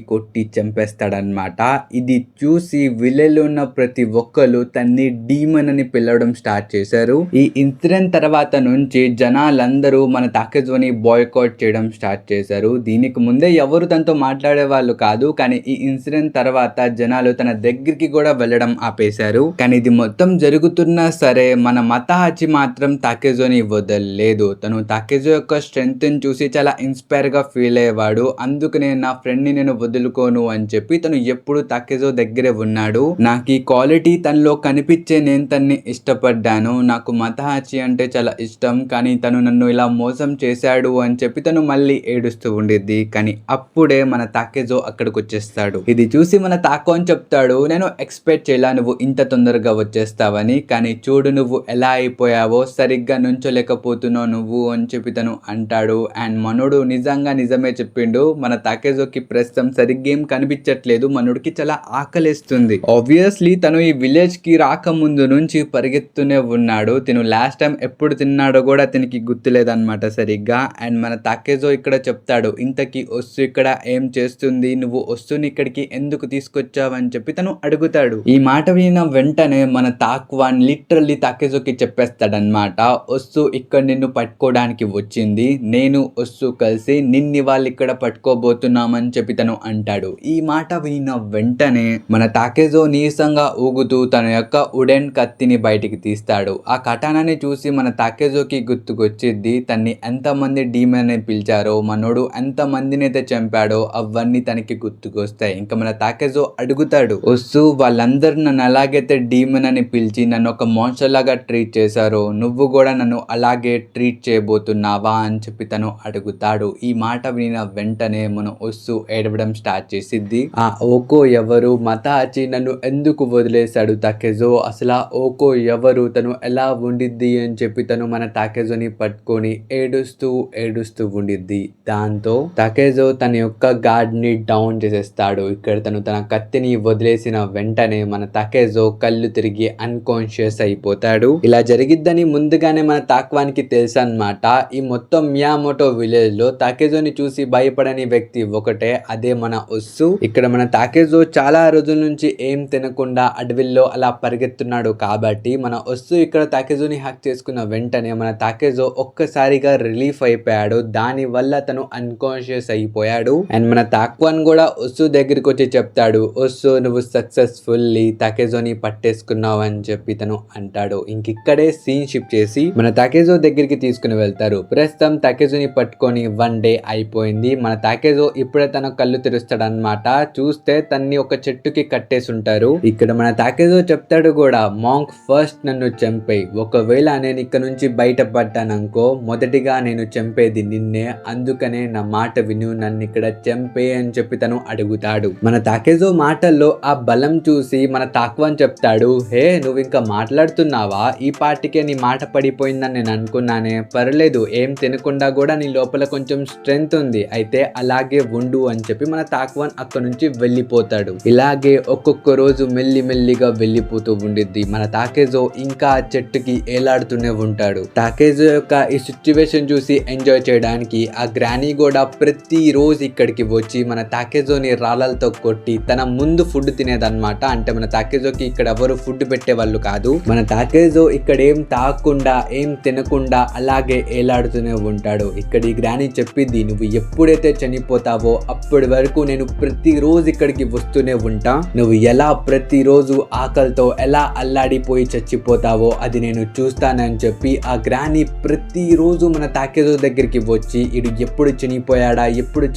కొట్టి చంపేస్తాడనమాట. ఇది చూసి విలేజ్ లో ఉన్న ప్రతి ఒక్కరు తన్ని డీమన్ అని పిలవడం స్టార్ట్ చేశారు. ఈ ఇన్సిడెంట్ తర్వాత నుంచి జనాలందరూ మన తాకేజోని బాయ్కాట్ చేయడం స్టార్ట్ చేశారు. దీనికి ముందే ఎవరు తనతో మాట్లాడే వాళ్ళు కాదు, కానీ ఈ ఇన్సిడెంట్ తర్వాత జనాలు తన దగ్గరికి కూడా వెళ్ళడం ఆపేశారు. కానీ ఇది మొత్తం జరుగుతున్నా సరే మన మతాహాచి మాత్రం తాకేజోని వదలలేదు. తను తాకేజో యొక్క స్ట్రెంగ్త్ ని చూసి చాలా ఇన్స్పైర్ గా ఫీల్ అయ్యేవాడు. అందుకనే నా ఫ్రెండ్ ని నేను వదులుకోను అని చెప్పి తను ఎప్పుడు తాకేజో దగ్గరే ఉన్నాడు. నాకు ఈ క్వాలిటీ తనలో కనిపించే నేను తన్ని ఇష్టపడ్డాను, నాకు మతాహాచి అంటే చాలా ఇష్టం, కానీ తను నన్ను ఇలా మోసం చేశాడు అని చెప్పి తను మళ్ళీ ఏడుస్తూ ఉండిద్ది. కానీ అప్పుడే మన తాకేజో అక్కడికి వచ్చేస్తాడు. ఇది చూసి మన తాక్వాన్ చెప్తాడు, నేను ఎక్స్పెక్ట్ చేయలా నువ్వు ఇంత తొందరగా వచ్చేస్తావని, కానీ చూడు నువ్వు ఎలా అయిపోయావో, సరిగ్గా నుంచోలేకపోతున్నావు నువ్వు అని చెప్పి తను అంటాడు. అండ్ మనోడు నిజమే చెప్పిండు, మన తాకేజోకి ప్రస్తుతం సరిగ్గా ఏం కనిపించట్లేదు, మనోడికి చాలా ఆకలిస్తుంది. ఆబ్వియస్లీ తను ఈ విలేజ్ కి రాకముందు నుంచి పరిగెత్తునే ఉన్నాడు. తను లాస్ట్ టైం ఎప్పుడు తిన్నాడో కూడా తనకి గుర్తులేదన్నమాట సరిగ్గా. అండ్ మన తాకేజో ఇక్కడ చెప్తాడు, ఇంతకీ ఒస్సు ఇక్కడ ఏం చేస్తుంది, నువ్వు ఒస్సుని ఇక్కడికి ఎందుకు తీసుకొచ్చావు అని చెప్పి తను అడుగుతాడు. ఈ మాట విన్న వెంటనే మన తాక్వాన్ లిటరల్లీ తాకేజోకి చెప్పేస్తాడనమాట, ఒస్సు ఇక్కడ నిన్ను పట్టుకోవడానికి వచ్చింది, నేను ఒస్సు కలిసి నిన్ని వాళ్ళు ఇక్కడ పట్టుకోబోతున్నామని చెప్పి తను అంటాడు. ఈ మాట విన్న వెంటనే మన తాకేజో నీరసంగా ఊగుతూ తన యొక్క వుడెన్ కత్తిని బయటికి తీస్తాడు. ఆ కటానాన్ని చూసి మన తాకేజోకి గుర్తుకొచ్చిద్ది తన్ని ఎంతమంది డీమన్ అని పిలిచారో, మనోడు ఎంతమందిని అయితే చంపాడో అవన్నీ తనకి గుర్తుకొస్తాయి. ఇంకా మన తాకేజో అడుగుతాడు, వస్తూ వాళ్ళందరూ నన్ను అలాగైతే డీమన్ అని పిలిచి నన్ను ఒక మాన్స్టర్ లాగా ట్రీట్ చేశారో, నువ్వు కూడా నన్ను అలాగే ట్రీట్ చేయబోతున్నావా అని చెప్పి తను అడుగుతాడు. ఈ మాట వినిన వెంటనే మనం వస్తూ ఏడవడం స్టార్ట్ చేసిద్ది. ఆ ఓకో ఎవరు, మతాచి నన్ను ఎందుకు వదిలేశాడు తాకేజో, అసలు ఆ ఓకో ఎవరు, తను ఎలా ఉండిద్ది అని చెప్పి తను మన తాకేజోని పట్టుకొని ఏడుస్తూ ఉండిద్ది. దాంతో తాకేజో తన యొక్క గార్డ్ ని డౌన్ చేసేస్తాడు. ఇక్కడ తను తన కత్తిని వదిలేసిన వెంటనే మన తాకేజో కళ్ళు తిరిగి అన్కాన్షియస్ అయిపోతాడు. ఇలా జరిగిద్దని ముందుగానే మన తాక్వానికి తెలుసు అన్నమాట. ఈ మొత్తం మియామోటో విలేజ్ లో తాకేజోని చూసి భయపడని వ్యక్తి ఒకటే, అదే మన ఒస్సు. ఇక్కడ మన తాకేజో చాలా రోజుల నుంచి ఏం తినకుండా అడవిల్లో అలా పరిగెత్తున్నాడు కాబట్టి మన ఒస్సు ఇక్కడ తాకేజోని హ్యాక్ చేసుకున్న వెంటనే మన తాకేజో ఒక్కసారిగా రిలీఫ్ అయిపోయాడు. దాని వల్ల తను అన్కాన్షియస్ అయిపోయాడు. అండ్ మన తాక్వాన్ కూడా ఒస్సు దగ్గరికి వచ్చి చెప్తాడు, ఒస్సు నువ్వు సక్సెస్ఫుల్లీ తాకేజోని పట్టేసుకున్నావు అని చెప్పి తను అంటాడు. ఇంకిక్కడే సీన్ షిఫ్ట్ చేసి మన తాకేజో దగ్గరికి తీసుకుని వెళ్తారు. ప్రస్తుతం తాకేజోని పట్టుకొని 1 డే అయిపోయింది. మన తాకేజో ఇప్పుడే తన కళ్ళు తెరుస్తాడనమాట. చూస్తే తన్ని ఒక చెట్టుకి కట్టేసి ఉంటారు. ఇక్కడ మన తాకేజో చెప్తాడు కూడా, మాంక్ ఫస్ట్ నన్ను చంపేయి, ఒకవేళ నేను ఇక్కడ నుంచి బయటపడ్డాననుకో మొదటిగా నేను చంపేది నిన్నే, అందుకనే నా మాట విను, నన్ను ఇక్కడ చంపే అని చెప్పి తను అడుగుతాడు. మన తాకేజో మాటల్లో ఆ బలం చూసి మన తాక్వాన్ చెప్తాడు, హే నువ్వు ఇంకా మాట్లాడుతున్నావా, ఈ పార్టీకే నీ మాట పడిపోయిందని నేను అనుకున్నానే, పర్లేదు ఏం తినకుండా కూడా నీ లోపల కొంచెం స్ట్రెంగ్త్ ఉంది, అయితే అలాగే ఉండు అని చెప్పి మన తాక్వాన్ అక్కడ నుంచి వెళ్ళిపోతాడు. ఇలాగే ఒక్కొక్క రోజు మెల్లిగా వెళ్ళిపోతూ ఉండిద్ది. మన తాకేజో ఇంకా చెట్టుకి ఏలాడుతూనే ఉంటాడు. తాకేజో యొక్క ఈ సిచ్యువేషన్ చూసి ఎంజాయ్ చేయడానికి ఆ గ్రానీ కూడా ప్రతి రోజు ఇక్కడికి వచ్చి మన తాకేజోని రాళ్ళతో కొట్టి తన ముందు ఫుడ్ తినేదన్నమాట. అంటే మన తాకేజోకి ఇక్కడ ఎవరు ఫుడ్ పెట్టే వాళ్ళు కాదు. మన తాకేజో ఇక్కడ ఏం తాగకుండా ఏం తినకుండా అలాగే ఏలాడుతూనే ఉంటాడు. ఇక్కడ ఈ గ్రానీ చెప్పింది, నువ్వు ఎప్పుడైతే చనిపోతావో అప్పటి వరకు నేను ప్రతిరోజు ఇక్కడికి వస్తూనే ఉంటా, నువ్వు ఎలా ప్రతిరోజు ఆకలితో ఎలా అల్లాడిపోయి చచ్చిపోతావో అది నేను చూస్తానని చెప్పి ఆ గ్రానీ ప్రతిరోజు మన తాకేజో దగ్గరికి వచ్చి ఇడు ఎప్పుడు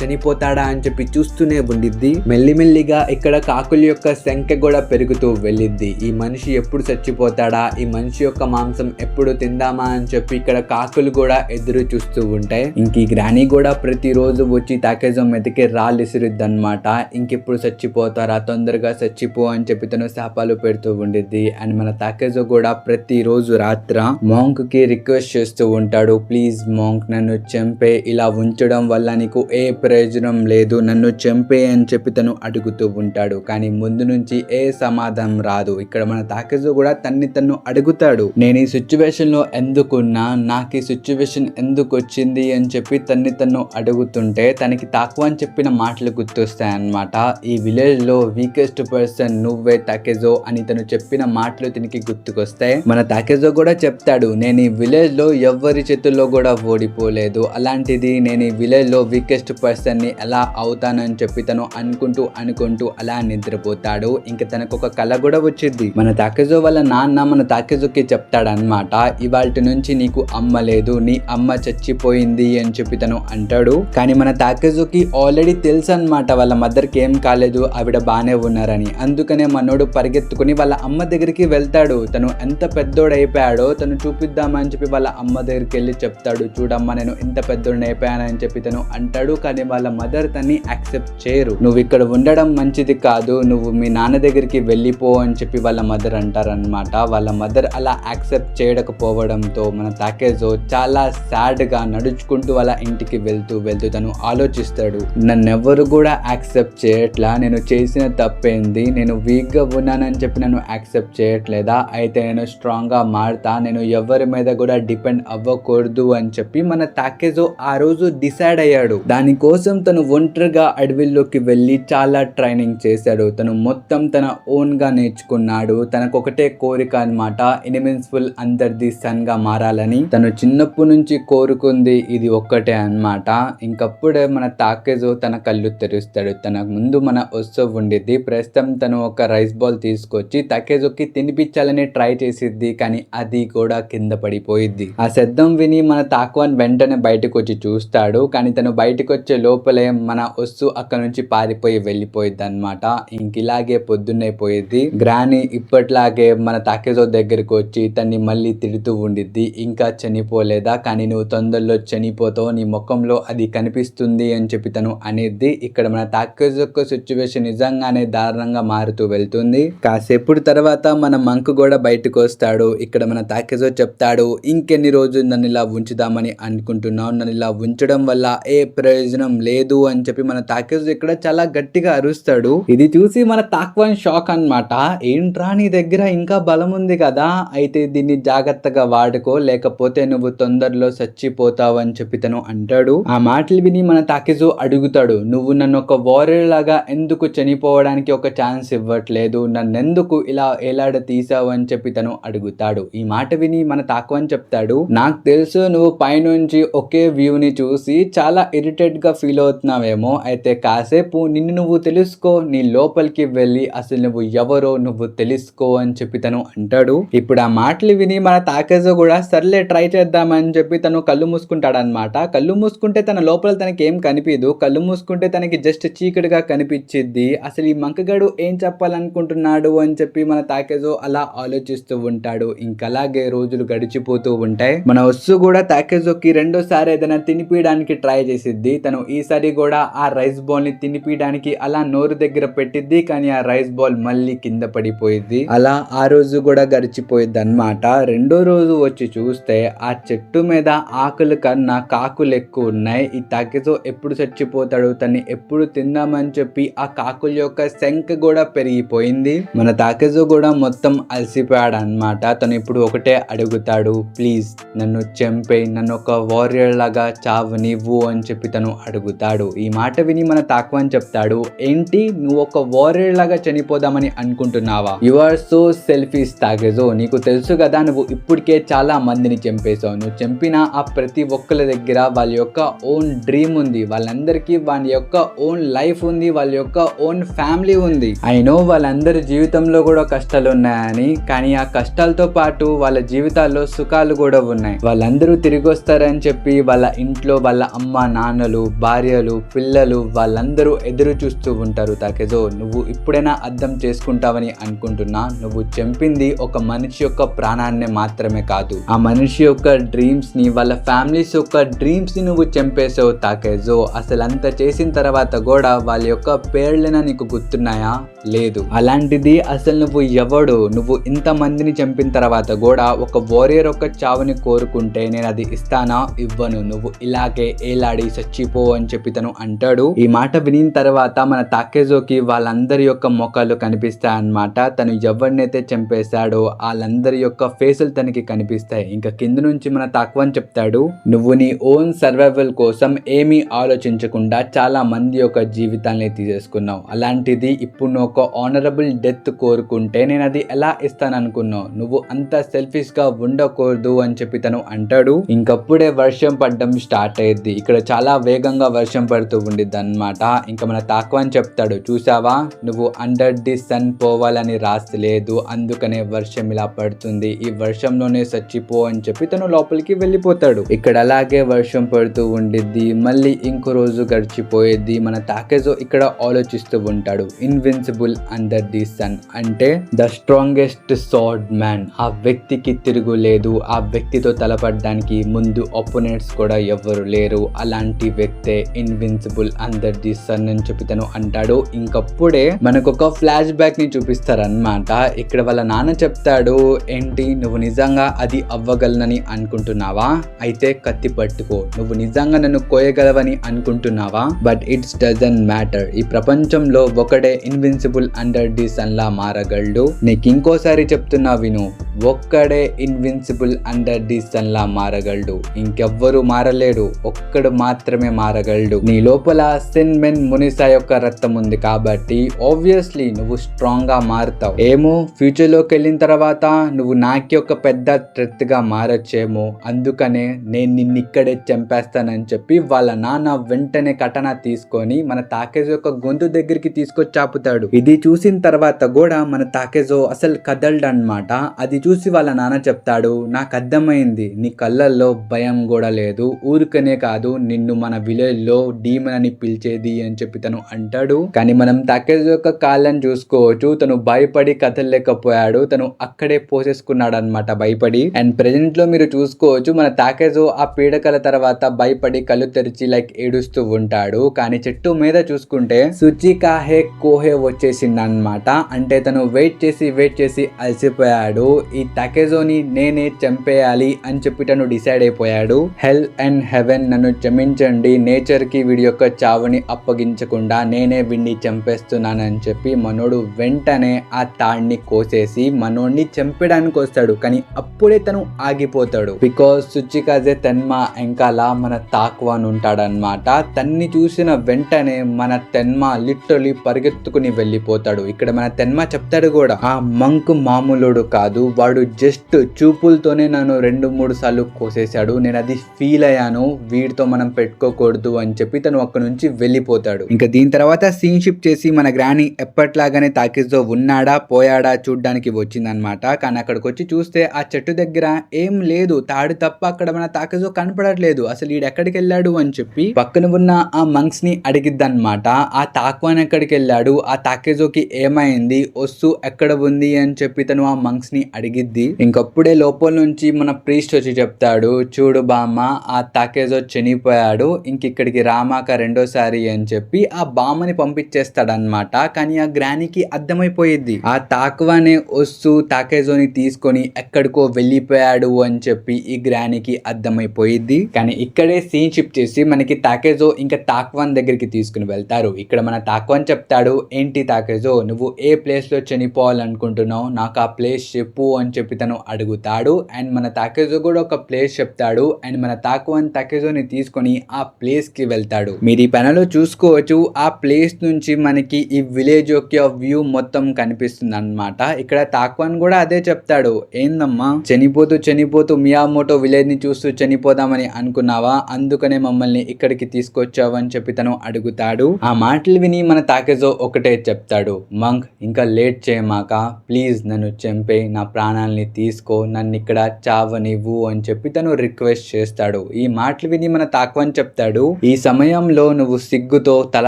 చనిపోతాడా అని చెప్పి చూస్తూనే ఉండిద్ది. మెల్లిమెల్లిగా ఇక్కడ కాకుల యొక్క సంఖ్య కూడా పెరుగుతూ వెళ్ళిద్ది. ఈ మనిషి ఎప్పుడు చచ్చిపోతాడా, ఈ మనిషి యొక్క మాంసం ఎప్పుడు తిందామా అని చెప్పి ఇక్కడ కాకులు కూడా ఎదురు చూస్తూ ఉంటాయి. ఇంక ఈ గ్రానీ కూడా ప్రతిరోజు వచ్చి తాకేజో మీదకి రాళ్ళు ఇసిరిద్ది అనమాట. ఇంకెప్పుడు చచ్చిపోతారా, తొందరగా చచ్చిపో అని చెప్పి తను శాపాలు పెడుతూ ఉండిద్ది. అండ్ మన తాకేజో కూడా ప్రతిరోజు రాత్ర మాంక్ కి రిక్వెస్ట్ చేస్తూ ఉంటాడు, ప్లీజ్ మాంక్ నన్ను చంపే, ఇలా ఉంచడం వల్ల నీకు ఏ ప్రయోజనం లేదు, నన్ను చంపే అని చెప్పి తను అడుగుతూ ఉంటాడు. కానీ ముందు నుంచి ఏ సమాధానం రాదు. ఇక్కడ మన తాకేజో కూడా తను అడుగుతాడు, నేను ఈ సిచ్యువేషన్ లో ఎందుకున్నా, నాకు ఈ సిచ్యువేషన్ ఎందుకు వచ్చింది అని చెప్పి తను అడుగుతుంటే తనకి తాక్వాన్ చెప్పిన మాటలు గుర్తొస్తాయి అన్నమాట. ఈ విలేజ్ లో వీకెస్ట్ పర్సన్ నువ్వే తాకేజో అని తను చెప్పిన మాటలు తనకి గుర్తుకొస్తాయి. మన తాకేజో కూడా చెప్తాడు, నేను ఈ విలేజ్ లో ఎవరి చేతుల్లో కూడా ఓడిపోలేదు, అలాంటిది నేను ఈ విలేజ్ లో వీకెస్ట్ పర్సన్ ని ఎలా అవుతానని చెప్పి తను అనుకుంటూ అలా నిద్రపోతాడు. ఇంకా తనకు ఒక కళ కూడా వచ్చింది. మన తాకేజో వాళ్ళ నాన్న మన తాకేజోకి చెప్తాడు అనమాట, ఇవాల్టి నుంచి నీకు అమ్మ లేదు, నీ అమ్మ చచ్చిపోయింది అని చెప్పి తను అంటాడు. కానీ మన తాకేజోకి ఆల్రెడీ తెలుసు అనమాట వాళ్ళ మదర్ కి ఏం కాలేదు, ఆవిడ బానే ఉన్నారని. అందుకనే మనోడు పరిగెత్తుకుని వాళ్ళ అమ్మ దగ్గరికి వెళ్తాడు. తను ఎంత పెద్దోడు అయిపోయాడో తను చూపిద్దామని చెప్పి వాళ్ళ అమ్మ దగ్గరికి వెళ్ళి చెప్తాడు, చూడమ్మా నేను ఇంత పెద్దోడిని అయిపోయానని చెప్పి తను అంటాడు. కానీ వాళ్ళ మదర్ తన్ని యాక్సెప్ట్ చేయరు. నువ్వు ఇక్కడ ఉండడం మంచిది కాదు, నువ్వు మీ నాన్న దగ్గరికి వెళ్ళిపో అని చెప్పి వాళ్ళ మదర్ అంటారనమాట. వాళ్ళ మదర్ అలా యాక్సెప్ట్ చేయకపోవడంతో మన తాకేజో చాలా సాడ్ గా నడుచుకుంటూ వాళ్ళ ఇంటికి వెళ్తూ తను ఆలోచిస్తాడు, నన్నెవ్వరు కూడా యాక్సెప్ట్ చేయట్లా, నేను చేసిన తప్పేంది, నేను వీక్ గా ఉన్నానని చెప్పి నన్ను యాక్సెప్ట్ చేయట్లేదా, అయితే నేను స్ట్రాంగ్ గా మారుతా, నేను ఎవరి మీద కూడా డిపెండ్ అవ్వకూడదు అని చెప్పి మన తాకేజో ఆ రోజు డిసైడ్ అయ్యాడు. దానికోసం తను ఒంటరిగా అడవిలోకి వెళ్ళి చాలా ట్రైనింగ్ చేశాడు. తను మొత్తం తన ఓన్ గా నేర్చుకున్నాడు. తనకు ఒకటే కోరిక అన్నమాట, ఇన్విన్సిబుల్ అందరిది సన్ గా మారాలని. తను చిన్నప్పటి నుంచి కోరుకుంది ఇది ఒక్కటే అన్నమాట. ఇంకప్పుడే అప్పుడే మన తాకేజో తన కళ్ళు తెరుస్తాడు. తన ముందు మన ఒస్సో ఉండిద్ది. ప్రస్తుతం తను ఒక రైస్ బాల్ తీసుకొచ్చి తాకేజోకి తినిపించాలని ట్రై చేసిద్ది, కానీ అది కూడా కింద పడిపోయిద్ది. ఆ శబ్దం విని మన తాక్వాన్ వెంటనే బయటకు వచ్చి చూస్తాడు, కానీ తను బయటకు వచ్చే లోపలే మన ఒస్సు అక్కడ నుంచి పారిపోయి వెళ్ళిపోయిద్ది అనమాట. ఇంకిలాగే పొద్దున్నైపోయిద్ది. గ్రాని ఇప్పట్లాగే మన తాకేజో దగ్గరకు వచ్చి తన్ని మళ్ళీ తిడుతూ ఉండిద్ది. ఇంకా చనిపోలేదా, కానీ నువ్వు తొందరలో చనిపోతావు, నీ ముఖంలో అది కనిపిస్తుంది అని చెప్పి తను అనేది. ఇక్కడ మన తాకేజో యొక్క సిచ్యువేషన్ నిజంగానే దారుణంగా మారుతూ వెళ్తుంది. కాసేపు తర్వాత మన మంక్ కూడా బయటకు వస్తాడు. ఇక్కడ మన తాకేజో చెప్తాడు, ఇంకెన్ని రోజులు నన్ను ఇలా ఉంచుదామని అనుకుంటున్నావు, నన్ను ఇలా ఉంచడం వల్ల ఏ ప్రయోజనం లేదు అని చెప్పి మన తాకేజో ఇక్కడ చాలా గట్టిగా అరుస్తాడు. ఇది చూసి మన తాక్వాన్ షాక్ అన్నమాట. ఏంట్రా నీ దగ్గర ఇంకా బలం ఉంది కదా, అయితే దీన్ని జాగ్రత్తగా వాడుకో, లేకపోతే నువ్వు తొందరలో చచ్చిపోతావు అని చెప్పి తను అంటాడు. ఆ మాటలు విని మన తాకేజో అడుగుతాడు, నువ్వు నన్ను ఒక వారియర్ లాగా ఎందుకు చనిపోవడానికి ఒక ఛాన్స్ ఇవ్వట్లేదు, నన్నెందుకు ఇలా ఏలాడ తీసావు అని చెప్పి తను అడుగుతాడు. ఈ మాట విని మన తాక్వాన్ చెప్తాడు, నాకు తెలుసు నువ్వు పైనుంచి ఒకే వ్యూని చూసి చాలా ఇరిటేట్ గా ఫీల్ అవుతున్నావేమో, అయితే కాసేపు నిన్ను నువ్వు తెలుసుకో, నీ లోపలికి వెళ్ళి అసలు నువ్వు ఎవరో నువ్వు తెలుసుకో అని చెప్పి తను అంటాడు. ఇప్పుడు ఆ మాటలు విని మన తాకేజో కూడా సర్లే ట్రై చేద్దామని చెప్పి తను కళ్ళు మూసుకుంటాడు అనమాట. కళ్ళు మూసుకుంటే తన లోపల తనకి ఏం కనిపించదు, కళ్ళు మూసుకుంటే తనకి జస్ట్ చీకటిగా కనిపించిద్ది. అసలు ఈ మంకగాడు ఏం చెప్పాలనుకుంటున్నాడు అని చెప్పి మన తాకేజో అలా ఆలోచిస్తూ ఉంటాడు. ఇంకలాగే రోజులు గడిచిపోతూ ఉంటాయి. మన ఒస్సు కూడా తాకేజోకి రెండోసారి ఏదైనా తినిపించడానికి ట్రై చేసిద్ది. తను ఈసారి కూడా ఆ రైస్ బాల్ ని తినిపించడానికి అలా నోరు దగ్గర పెట్టిద్ది, కానీ ఆ రైస్ బాల్ మళ్ళీ కింద పడిపోయిద్ది. అలా ఆ రోజు కూడా గడిచిపోయిద్ది అన్నమాట. రెండో రోజు వచ్చి చూస్తే ఆ చెట్టు మీద ఆకులు కన్నా కాకులు ఎక్కువ ఉన్నాయి. ఈ తాకేజో ఎప్పుడు చచ్చిపోతాడు, తన్ని ఎప్పుడు తిందామని చెప్పి ఆ కాకుల యొక్క శంఖ కూడా పెరిగిపోయింది. మన తాకేజో కూడా మొత్తం అలసిపోయాడు అన్నమాట. తను ఇప్పుడు ఒకటే అడుగుతాడు, ప్లీజ్ నన్ను చంపేయి, నన్ను ఒక వారియర్ లాగా చావనివ్వు అని చెప్పి తను అడుగుతాడు. ఈ మాట విని మన తాక్వాన్ చెప్తాడు, ఏంటి నువ్వు ఒక వారియర్ లాగా చనిపోదామని అనుకుంటున్నావా, యు ఆర్ సో సెల్ఫిష్ తాకేజో, నీకు తెలుసు కదా నువ్వు ఇప్పటికే చాలా మందిని చంపేశావు, నువ్వు చంపిన ఆ ప్రతి ఒక్కరి దగ్గర వాళ్ళ యొక్క ఓన్ డ్రీమ్ ఉంది, వాళ్ళందరికీ వాళ్ళ యొక్క ఓన్ లైఫ్ ఉంది, వాళ్ళ యొక్క ఓన్ ఫ్యామిలీ ఉంది. ఐ నో వాళ్ళందరి జీవితంలో కూడా కష్టాలు ఉన్నాయని, కానీ ఆ కష్టాలతో పాటు వాళ్ళ జీవితాల్లో సుఖాలు కూడా ఉన్నాయి. వాళ్ళందరూ తిరిగి వస్తారని చెప్పి వాళ్ళ ఇంట్లో వాళ్ళ అమ్మ నాన్నలు, భార్యలు, పిల్లలు వాళ్ళందరూ ఎదురు చూస్తూ ఉంటారు. తాకేజో నువ్వు ఇప్పుడైనా అర్థం చేసుకుంటావని అనుకుంటున్నా, నువ్వు చంపింది ఒక మనిషి యొక్క ప్రాణాన్ని మాత్రమే కాదు, ఆ మనిషి యొక్క డ్రీమ్స్ ని, వాళ్ళ ఫ్యామిలీస్ యొక్క డ్రీమ్స్ ని నువ్వు చంపేసావు తాకేజో. అసలు అంత చేసిన తర్వాత కూడా వాళ్ళ యొక్క పేర్లైనా నీకు గుర్తున్నాయా, లేదు. అలాంటిది అసలు నువ్వు ఎవడు, నువ్వు ఇంత మందిని చంపిన తర్వాత కూడా ఒక వారియర్ ఒక చావుని కోరుకుంటే నేను అది ఇస్తానా, ఇవ్వను, నువ్వు ఇలాగే ఏలాడి చచ్చిపో అని చెప్పి తను అంటాడు. ఈ మాట వినిన తర్వాత మన తాకేజోకి వాళ్ళందరి యొక్క ముఖాలు కనిపిస్తాయి అన్నమాట. తను ఎవరినైతే చంపేశాడో వాళ్ళందరి యొక్క ఫేసులు తనకి కనిపిస్తాయి. ఇంకా కింద నుంచి మన తాక్వాన్ చెప్తాడు, నువ్వు నీ ఓన్ సర్వైవల్ కోసం ఏమీ ఆలోచించకుండా చాలా మంది యొక్క జీవితాన్ని తీసేసుకున్నావు. అలాంటిది ఇప్పుడు నువ్వు ఒక ఆనరబుల్ డెత్ కోరుకుంటే నేను అది ఎలా ఇస్తాను అనుకున్నావు, నువ్వు అంత సెల్ఫిష్ గా ఉండకూడదు అని చెప్పి తను అంటాడు. ఇంకప్పుడే వర్షం పడడం స్టార్ట్ అయ్యింది. ఇక్కడ చాలా వేగంగా వర్షం పడుతూ ఉండిద్ది అన్నమాట. ఇంకా మన తాక్వాన్ చెప్తాడు, చూసావా నువ్వు అండర్ ది సన్ పోవాలని రాసి లేదు, అందుకనే వర్షం ఇలా పడుతుంది, ఈ వర్షంలోనే చచ్చిపో అని చెప్పి తను లోపలికి వెళ్ళిపోతాడు. ఇక్కడ అలాగే వర్షం పడుతూ ఉండిద్ది. మళ్ళీ ఇంకో రోజు గడిచిపోయేది. మన తాకేజో ఇక్కడ ఆలోచిస్తూ ఉంటాడు, ఇన్విన్సిబుల్ అండర్ ది సన్ అంటే ద స్ట్రాంగెస్ట్ సార్డ్ మ్యాన్, ఆ వ్యక్తికి తిరుగులేదు, ఆ వ్యక్తితో తలపడడానికి ముందు ఒపోనెంట్స్ కూడా ఎవరు లేరు, అలాంటి వ్యక్తే ఇన్విన్సిబుల్ అండర్ ది సన్ అని చెప్పి తను అంటాడు. ఇంకప్పుడే మనకు ఒక ఫ్లాష్ బ్యాక్ ని చూపిస్తారన్నమాట. ఇక్కడ వాళ్ళ నాన్న చెప్తాడు, ఏంటి నువ్వు నిజంగా అది అవ్వగలనని అనుకుంటున్నావా, అయితే కత్తి పట్టుకో, నువ్వు నిజంగా నన్ను కోయగలవని అనుకుంటున్నావా, బట్ ఇట్స్ డజంట్ మ్యాటర్, ఈ ప్రపంచంలో ఒకడే ఇన్విన్సిబుల్ అండర్ ది సన్ లా మారగలడు. నీకు ఇంకోసారి చెప్తున్నా విను, ఒక్కడే ఇన్విన్సిబుల్ అండర్ ది సన్ లా మారగలడు, ఇంకెవ్వరు మారలేడు, ఒక్కడు మాత్రమే మారగలడు. నీ లోపల సిన్ మెన్ మునిసా యొక్క రక్తం ఉంది కాబట్టి ఆబ్వియస్లీ నువ్వు స్ట్రాంగ్ గా మారుతావు. ఏమో ఫ్యూచర్ లోకి వెళ్ళిన తర్వాత నువ్వు నాకు ఒక పెద్ద థ్రెట్ గా మారొచ్చేమో, అందుకనే నేను నిన్ను ఇక్కడే చంపేస్తానని చెప్పి వాళ్ళ నాన్న వెంటనే కటనా తీసుకొని మన తాకేజో యొక్క గొంతు దగ్గరికి తీసుకొచ్చి చాపుతాడు. ఇది చూసిన తర్వాత కూడా మన తాకేజో అసలు కదలడన్నమాట. అది చూసి వాళ్ళ నాన్న చెప్తాడు, నాకు అర్థమైంది, నీ కళ్ళల్లో భయం కూడా లేదు, ఊరికనే కాదు నిన్ను మన విలేజ్ లో డీమన్ అని పిలిచేది అని చెప్పి తను అంటాడు. కానీ మనం తాకేజో యొక్క కాళ్ళని చూసుకోవచ్చు, తను భయపడి కదలలేకపోయాడు, తను అక్కడే పోసేసుకున్నాడు అనమాట భయపడి. అండ్ ప్రెజెంట్ లో మీరు చూసుకోవచ్చు మన తాకేజో ఆ పీడకల తర్వాత భయపడి కళ్ళు తెరిచి లైక్ ఏడుస్తూ ఉంటాడు. కానీ చెట్టు మీద చూసుకుంటే సుచికాహే కోహే వచ్చేసింది అనమాట. అంటే తను వెయిట్ చేసి అలసిపోయాడు. ఈ తాకేజోని నేనే చంపేయాలి అని చెప్పి తను డిసైడ్ అయిపోయాడు. హెల్ అండ్ హెవెన్ నన్ను క్షమించండి, నేచర్ కి వీడి యొక్క చావుని అప్పగించకుండా నేనే వీడిని చంపేస్తున్నానని చెప్పి మనోడు వెంటనే ఆ తాడిని కోసేసి మనోడిని చంపడానికి వస్తాడు. కానీ అప్పుడే తను ఆగిపోతాడు. బికాస్ సుచికాజే తెన్మా ఎంకాల మన తాక్వాన్ ఉంటాడనమాట. తన్ని చూసిన వెంటనే మన తెన్మా లిటరలీ పరిగెత్తుకుని వెళ్ళిపోతాడు. ఇక్కడ మన తెన్మా చెప్తాడు కూడా, ఆ మంక్ మామూలుడు కాదు, వాడు జస్ట్ చూపులతోనే నన్ను 2-3 సార్లు కోసేశాడు, నేను అది ఫీల్ అయ్యాను, వీడితో మనం పెట్టుకోకూడదు అని చెప్పి తను అక్కడ నుంచి వెళ్ళిపోతాడు. ఇంకా దీని తర్వాత సీన్ షిఫ్ట్ చేసి మన గ్రాని ఎప్పట్లాగానే తాకిజో ఉన్నాడా పోయాడా చూడ్డానికి వచ్చిందనమాట. కానీ అక్కడికి వచ్చి చూస్తే ఆ చెట్టు దగ్గర ఏం లేదు, తాడు తప్ప అక్కడ మన తాకేజో కనపడట్లేదు, అసలు ఈడు ఎక్కడికి వెళ్ళాడు అని చెప్పి పక్కన ఉన్న ఆ మంక్స్ ని అడిగిద్దనమాట. ఆ తాక్వాన్ ఎక్కడికి వెళ్ళాడు, ఆ తాకేజోకి ఏమైంది, వస్తు ఎక్కడ ఉంది అని చెప్పి తను ఆ మంక్స్ ని అడిగిద్ది. ఇంకప్పుడే లోపల నుంచి మన ప్రీస్ట్ వచ్చి చెప్తాడు, చూడు బామ్మ, ఆ తాకేజో చనిపోయాడు, ఇంకిక్కడికి రామాక రెండోసారి అని చెప్పి ఆ బామ్మని పంపించేస్తాడనమాట. కానీ ఆ గ్రానికి అర్థమైపోయిద్ది, ఆ తాక్వానే వస్తు తాకేజోని తీసుకొని ఎక్కడికో వెళ్ళిపోయాడు అని చెప్పి ఈ గ్రానికి అర్థమైపోయిద్ది. కానీ ఇక్కడే సీన్ షిఫ్ట్ చేసి మనకి తాకేజో ఇంకా తాక్వాన్ దగ్గరికి తీసుకుని వెళ్తారు. ఇక్కడ మన తాక్వాన్ చెప్తాడు, ఏంటి తాకేజో నువ్వు ఏ ప్లేస్ లో చనిపోవాలనుకుంటున్నావు, నాకు ఆ ప్లేస్ చెప్పు అని చెప్పి తను అడుగుతాడు. అండ్ మన తాకేజో కూడా ఒక ప్లేస్ చెప్తాడు. అండ్ మన తాక్వాన్ తాకేజోని తీసుకొని ఆ ప్లేస్ కి వెళ్తాడు. మీరు ఈ పెనలో చూసుకోవచ్చు, ఆ ప్లేస్ నుంచి మనకి ఈ విలేజ్ యొక్క వ్యూ మొత్తం కనిపిస్తుంది అనమాట. ఇక్కడ తాక్వాన్ కూడా అదే చెప్తాడు, ఏందమ్మా చనిపోతూ మియామోటో విలేజ్ ని చూస్తూ చనిపోదామని అనుకున్నావా, అందుకనే మమ్మల్ని ఇక్కడికి తీసుకొచ్చావు అని చెప్పి తను అడుగుతాడు. ఆ మాటలు విని మన తాకేజో ఒకటే చెప్తాడు, మంక్ ఇంకా లేట్ చేయమాక, ప్లీజ్ నన్ను చంపే, నా ప్రాణాలని తీసుకో, నన్ను ఇక్కడ చావనివ్వు అని చెప్పి తను రిక్వెస్ట్ చేస్తాడు. ఈ మాటలు విని మన తాక్వాన్ చెప్తాడు, ఈ సమయంలో నువ్వు సిగ్గుతో తల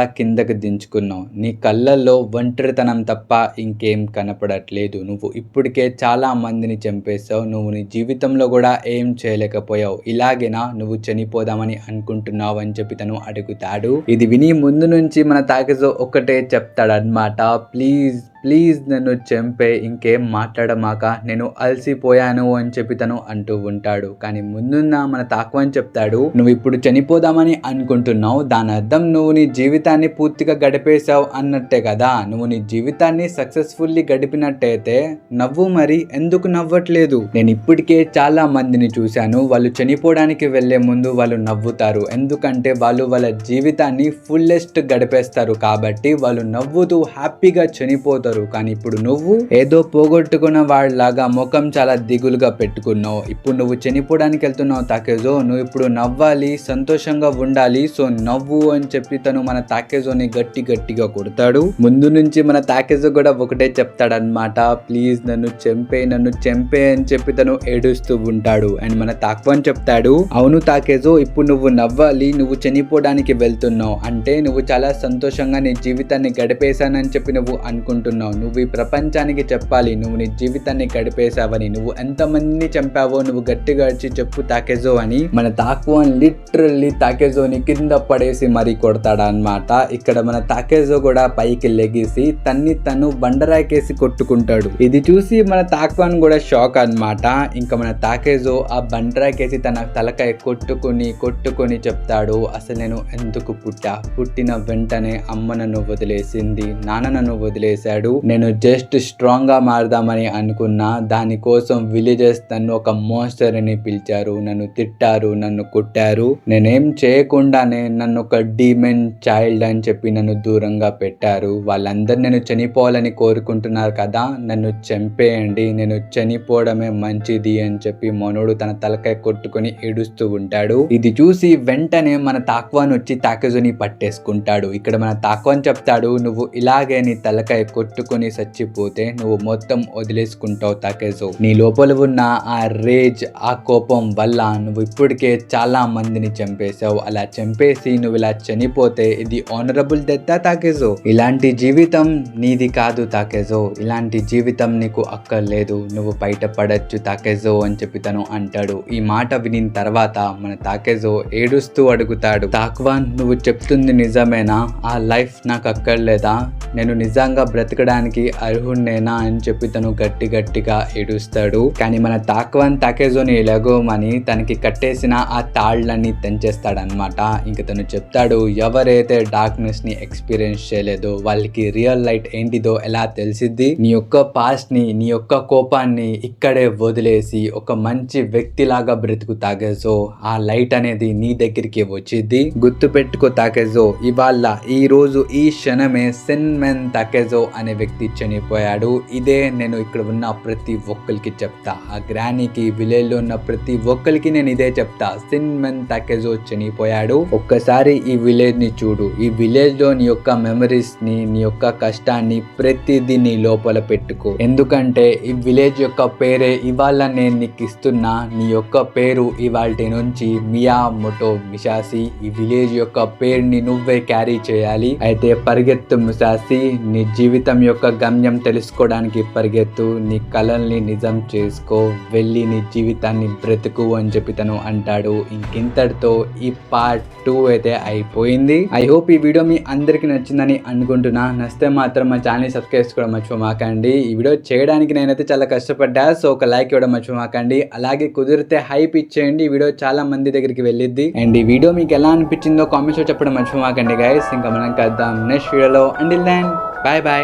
కిందకి దించుకున్నావు, నీ కళ్ళల్లో ఒంటరితనం తప్ప ఇంకేం కనపడట్లేదు, నువ్వు ఇప్పటికే చాలా మందిని చంపేశావు, నువ్వు నీ జీవితంలో కూడా ఏం చేయలేకపోయావు, ఇలాగేనా నువ్వు చనిపోదామని అనుకుంటున్నావు అని చెప్పి తను అడుగుతాడు. ఇది విని ముందు నుంచి మన తాకేజో ఒక్కటే చెప్తాడన్నమాట, ప్లీజ్ నన్ను చంపే, ఇంకేం మాట్లాడమాక, నేను అలసిపోయాను అని చెప్పి తను అంటూ ఉంటాడు. కానీ ముందున్న మన తాక్వాన్ చెప్తాడు, నువ్వు ఇప్పుడు చనిపోదామని అనుకుంటున్నావు, దాని అర్థం నువ్వు నీ జీవితాన్ని పూర్తిగా గడిపేశావు అన్నట్టే కదా, నువ్వు నీ జీవితాన్ని సక్సెస్ఫుల్లీ గడిపినట్టయితే నవ్వు, మరి ఎందుకు నవ్వట్లేదు, నేను ఇప్పటికే చాలా మందిని చూశాను, వాళ్ళు చనిపోవడానికి వెళ్లే ముందు వాళ్ళు నవ్వుతారు, ఎందుకంటే వాళ్ళు వాళ్ళ జీవితాన్ని ఫుల్లెస్ట్ గడిపేస్తారు కాబట్టి వాళ్ళు నవ్వుతూ హ్యాపీగా చనిపోతారు. కానీ ఇప్పుడు నువ్వు ఏదో పోగొట్టుకున్న వాళ్ళలాగా ముఖం చాలా దిగులుగా పెట్టుకున్నావు, ఇప్పుడు నువ్వు చనిపోవడానికి వెళ్తున్నావు తాకేజో, నువ్వు ఇప్పుడు నవ్వాలి, సంతోషంగా ఉండాలి, సో నవ్వు అని చెప్పి తను మన తాకేజోని గట్టిగా కొడతాడు. ముందు నుంచి మన తాకేజో కూడా ఒకటే చెప్తాడనమాట, ప్లీజ్ నన్ను చంపే అని చెప్పి తను ఏడుస్తూ ఉంటాడు. అండ్ మన తాక్వాన్ చెప్తాడు, అవును తాకేజో, ఇప్పుడు నువ్వు నవ్వాలి, నువ్వు చనిపోవడానికి వెళ్తున్నావు అంటే నువ్వు చాలా సంతోషంగా నీ జీవితాన్ని గడిపేశానని చెప్పి నువ్వు అనుకుంటున్నావు, నువ్వు ఈ ప్రపంచానికి చెప్పాలి నువ్వు నీ జీవితాన్ని గడిపేశావని, నువ్వు ఎంతమందిని చంపావో నువ్వు గట్టిగా అరిచి చెప్పు తాకేజో అని మన తాక్వాన్ లిటరల్లీ తాకేజోని కింద పడేసి మరీ కొడతాడనమాట. ఇక్కడ మన తాకేజో కూడా పైకి లెగిసి తను బండరాకేసి కొట్టుకుంటాడు. ఇది చూసి మన తాక్వాన్ కూడా షాక్ అన్నమాట. ఇంకా మన తాకేజో ఆ బండరాకేసి తన తలకాయ కొట్టుకొని చెప్తాడు, అసలు నేను ఎందుకు పుట్టిన వెంటనే అమ్మ నన్ను వదిలేసింది, నాన్న నన్ను వదిలేశాడు, చెప్తాడు, నేను జస్ట్ స్ట్రాంగ్ గా మారదామని అనుకున్నా, దానికోసం విలేజర్స్ నన్ను ఒక మోన్స్టర్ అని పిలిచారు, నన్ను తిట్టారు, నన్ను కొట్టారు, నేనేం చేయకుండానే నన్ను ఒక డీమన్ చైల్డ్ అని చెప్పి నన్ను దూరంగా పెట్టారు. వాళ్ళందరూ నేను చనిపోవాలని కోరుకుంటున్నారు కదా, నన్ను చంపేయండి, నేను చనిపోవడమే మంచిది అని చెప్పి మనోడు తన తలకాయ కొట్టుకుని ఏడుస్తూ ఉంటాడు. ఇది చూసి వెంటనే మన తాక్వాన్ వచ్చి తాకేజోని పట్టేసుకుంటాడు. ఇక్కడ మన తాక్వాన్ చెప్తాడు, నువ్వు ఇలాగే నీ తలకాయ కొట్టుకుని చచ్చిపోతే నువ్వు మొత్తం వదిలేసుకుంటావు తాకేజో. నీ లోపల ఉన్న ఆ రేజ్, ఆ కోపం వల్ల నువ్వు ఇప్పటికే చాలా మందిని చంపేశావు. అలా చంపేసి నువ్వు ఇలా చనిపోతే ఇది ఆనరబుల్ డెత్ తాకేజో. ఇలాంటి జీవితం నీది కాదు తాకేజో, ఇలాంటి జీవితం నీకు అక్కర్లేదు, నువ్వు బయటపడచ్చు తాకేజో అని చెప్పి తను అంటాడు. ఈ మాట వినిన తర్వాత మన తాకేజో ఏడుస్తూ అడుగుతాడు, తాక్వాన్ నువ్వు చెప్తుంది నిజమేనా? ఆ లైఫ్ నాకు అక్కర్లేదా? నేను నిజంగా బ్రతకడానికి అర్హుణ్ణేనా అని చెప్పి తను గట్టిగా ఏడుస్తాడు. కానీ మన తాక్వాన్ తాకేజోని ఎలాగోమని తనకి కట్టేసిన ఆ తాళ్ళని తెంచేస్తాడనమాట. ఇంక తను చెప్తాడు, ఎవరైతే డార్క్నెస్ ని ఎక్స్పీరియన్స్ చేయలేదో వాళ్ళకి రియల్ లైట్ ఏంటిదో ఎలా తెలిసిద్ది? నీ యొక్క పాస్ట్ ని, నీ యొక్క కోపాన్ని ఇక్కడే వదిలేసి ఒక మంచి వ్యక్తిలాగా బ్రతుకు తాకేజో, ఆ లైట్ అనేది నీ దగ్గరికి వచ్చిద్ది. గుర్తు పెట్టుకో తాకేజో, ఇవాళ ఈ రోజు ఈ క్షణమే సెన్మెన్ తాకేజో అనే వ్యక్తి చనిపోయాడు. ఇదే నేను ఇక్కడ ఉన్న ప్రతి ఒక్కరికి చెప్తా, ఆ గ్రానీకి, విలేజ్ లో ఉన్న ప్రతి ఒక్కరికి నేను ఇదే చెప్తా, సెన్మెన్ తాకేజో చనిపోయాడు. ఒక్కసారి ఈ విలేజ్ ని చూడు, ఈ విలేజ్ లో నీ యొక్క మెమరీస్ ని, నీ యొక్క కష్టాన్ని ప్రతిదీ నీ లోపల పెట్టుకో. ఎందుకంటే ఈ విలేజ్ యొక్క పేరే ఇవాళ నేను నీకు ఇస్తున్నా. నీ యొక్క పేరు ఇవాల్టి నుంచి మియామోటో మిషాసి. ఈ విలేజ్ యొక్క పేరుని నువ్వే క్యారీ చేయాలి. అయితే పరిగెత్తు మిషాసి, నీ జీవితం యొక్క గమ్యం తెలుసుకోవడానికి పరిగెత్తు, నీ కలల్ని నిజం చేసుకో, వెళ్ళి నీ జీవితాన్ని బ్రతుకు అని చెప్పి తను అంటాడు. ఇంకింతటితో ఈ పార్ట్ 2 అయితే అయిపోయింది. ఐ హోప్ ఈ వీడియో మీ అందరికి నచ్చిందని అనుకుంటున్నా. నచ్చితే మాత్రం మా ఛానల్ సబ్స్క్రైబ్ చేసుకోవడం మర్చిపోమాకండి. ఈ వీడియో చేయడానికి నేనైతే చాలా కష్టపడ్డా, సో ఒక లైక్ ఇవ్వడం మర్చిపోమాకండి. అలాగే కుదిరితే హైప్ ఇచ్చేయండి, ఈ వీడియో చాలా మంది దగ్గరికి వెళ్ళిద్ది. అండ్ ఈ వీడియో మీకు ఎలా అనిపించిందో కామెంట్స్ లో చెప్పడం మర్చిపోమాకండి గైస్. ఇంకా మనం కలుద్దాం నెక్స్ట్ వీడియోలో. Until then bye by.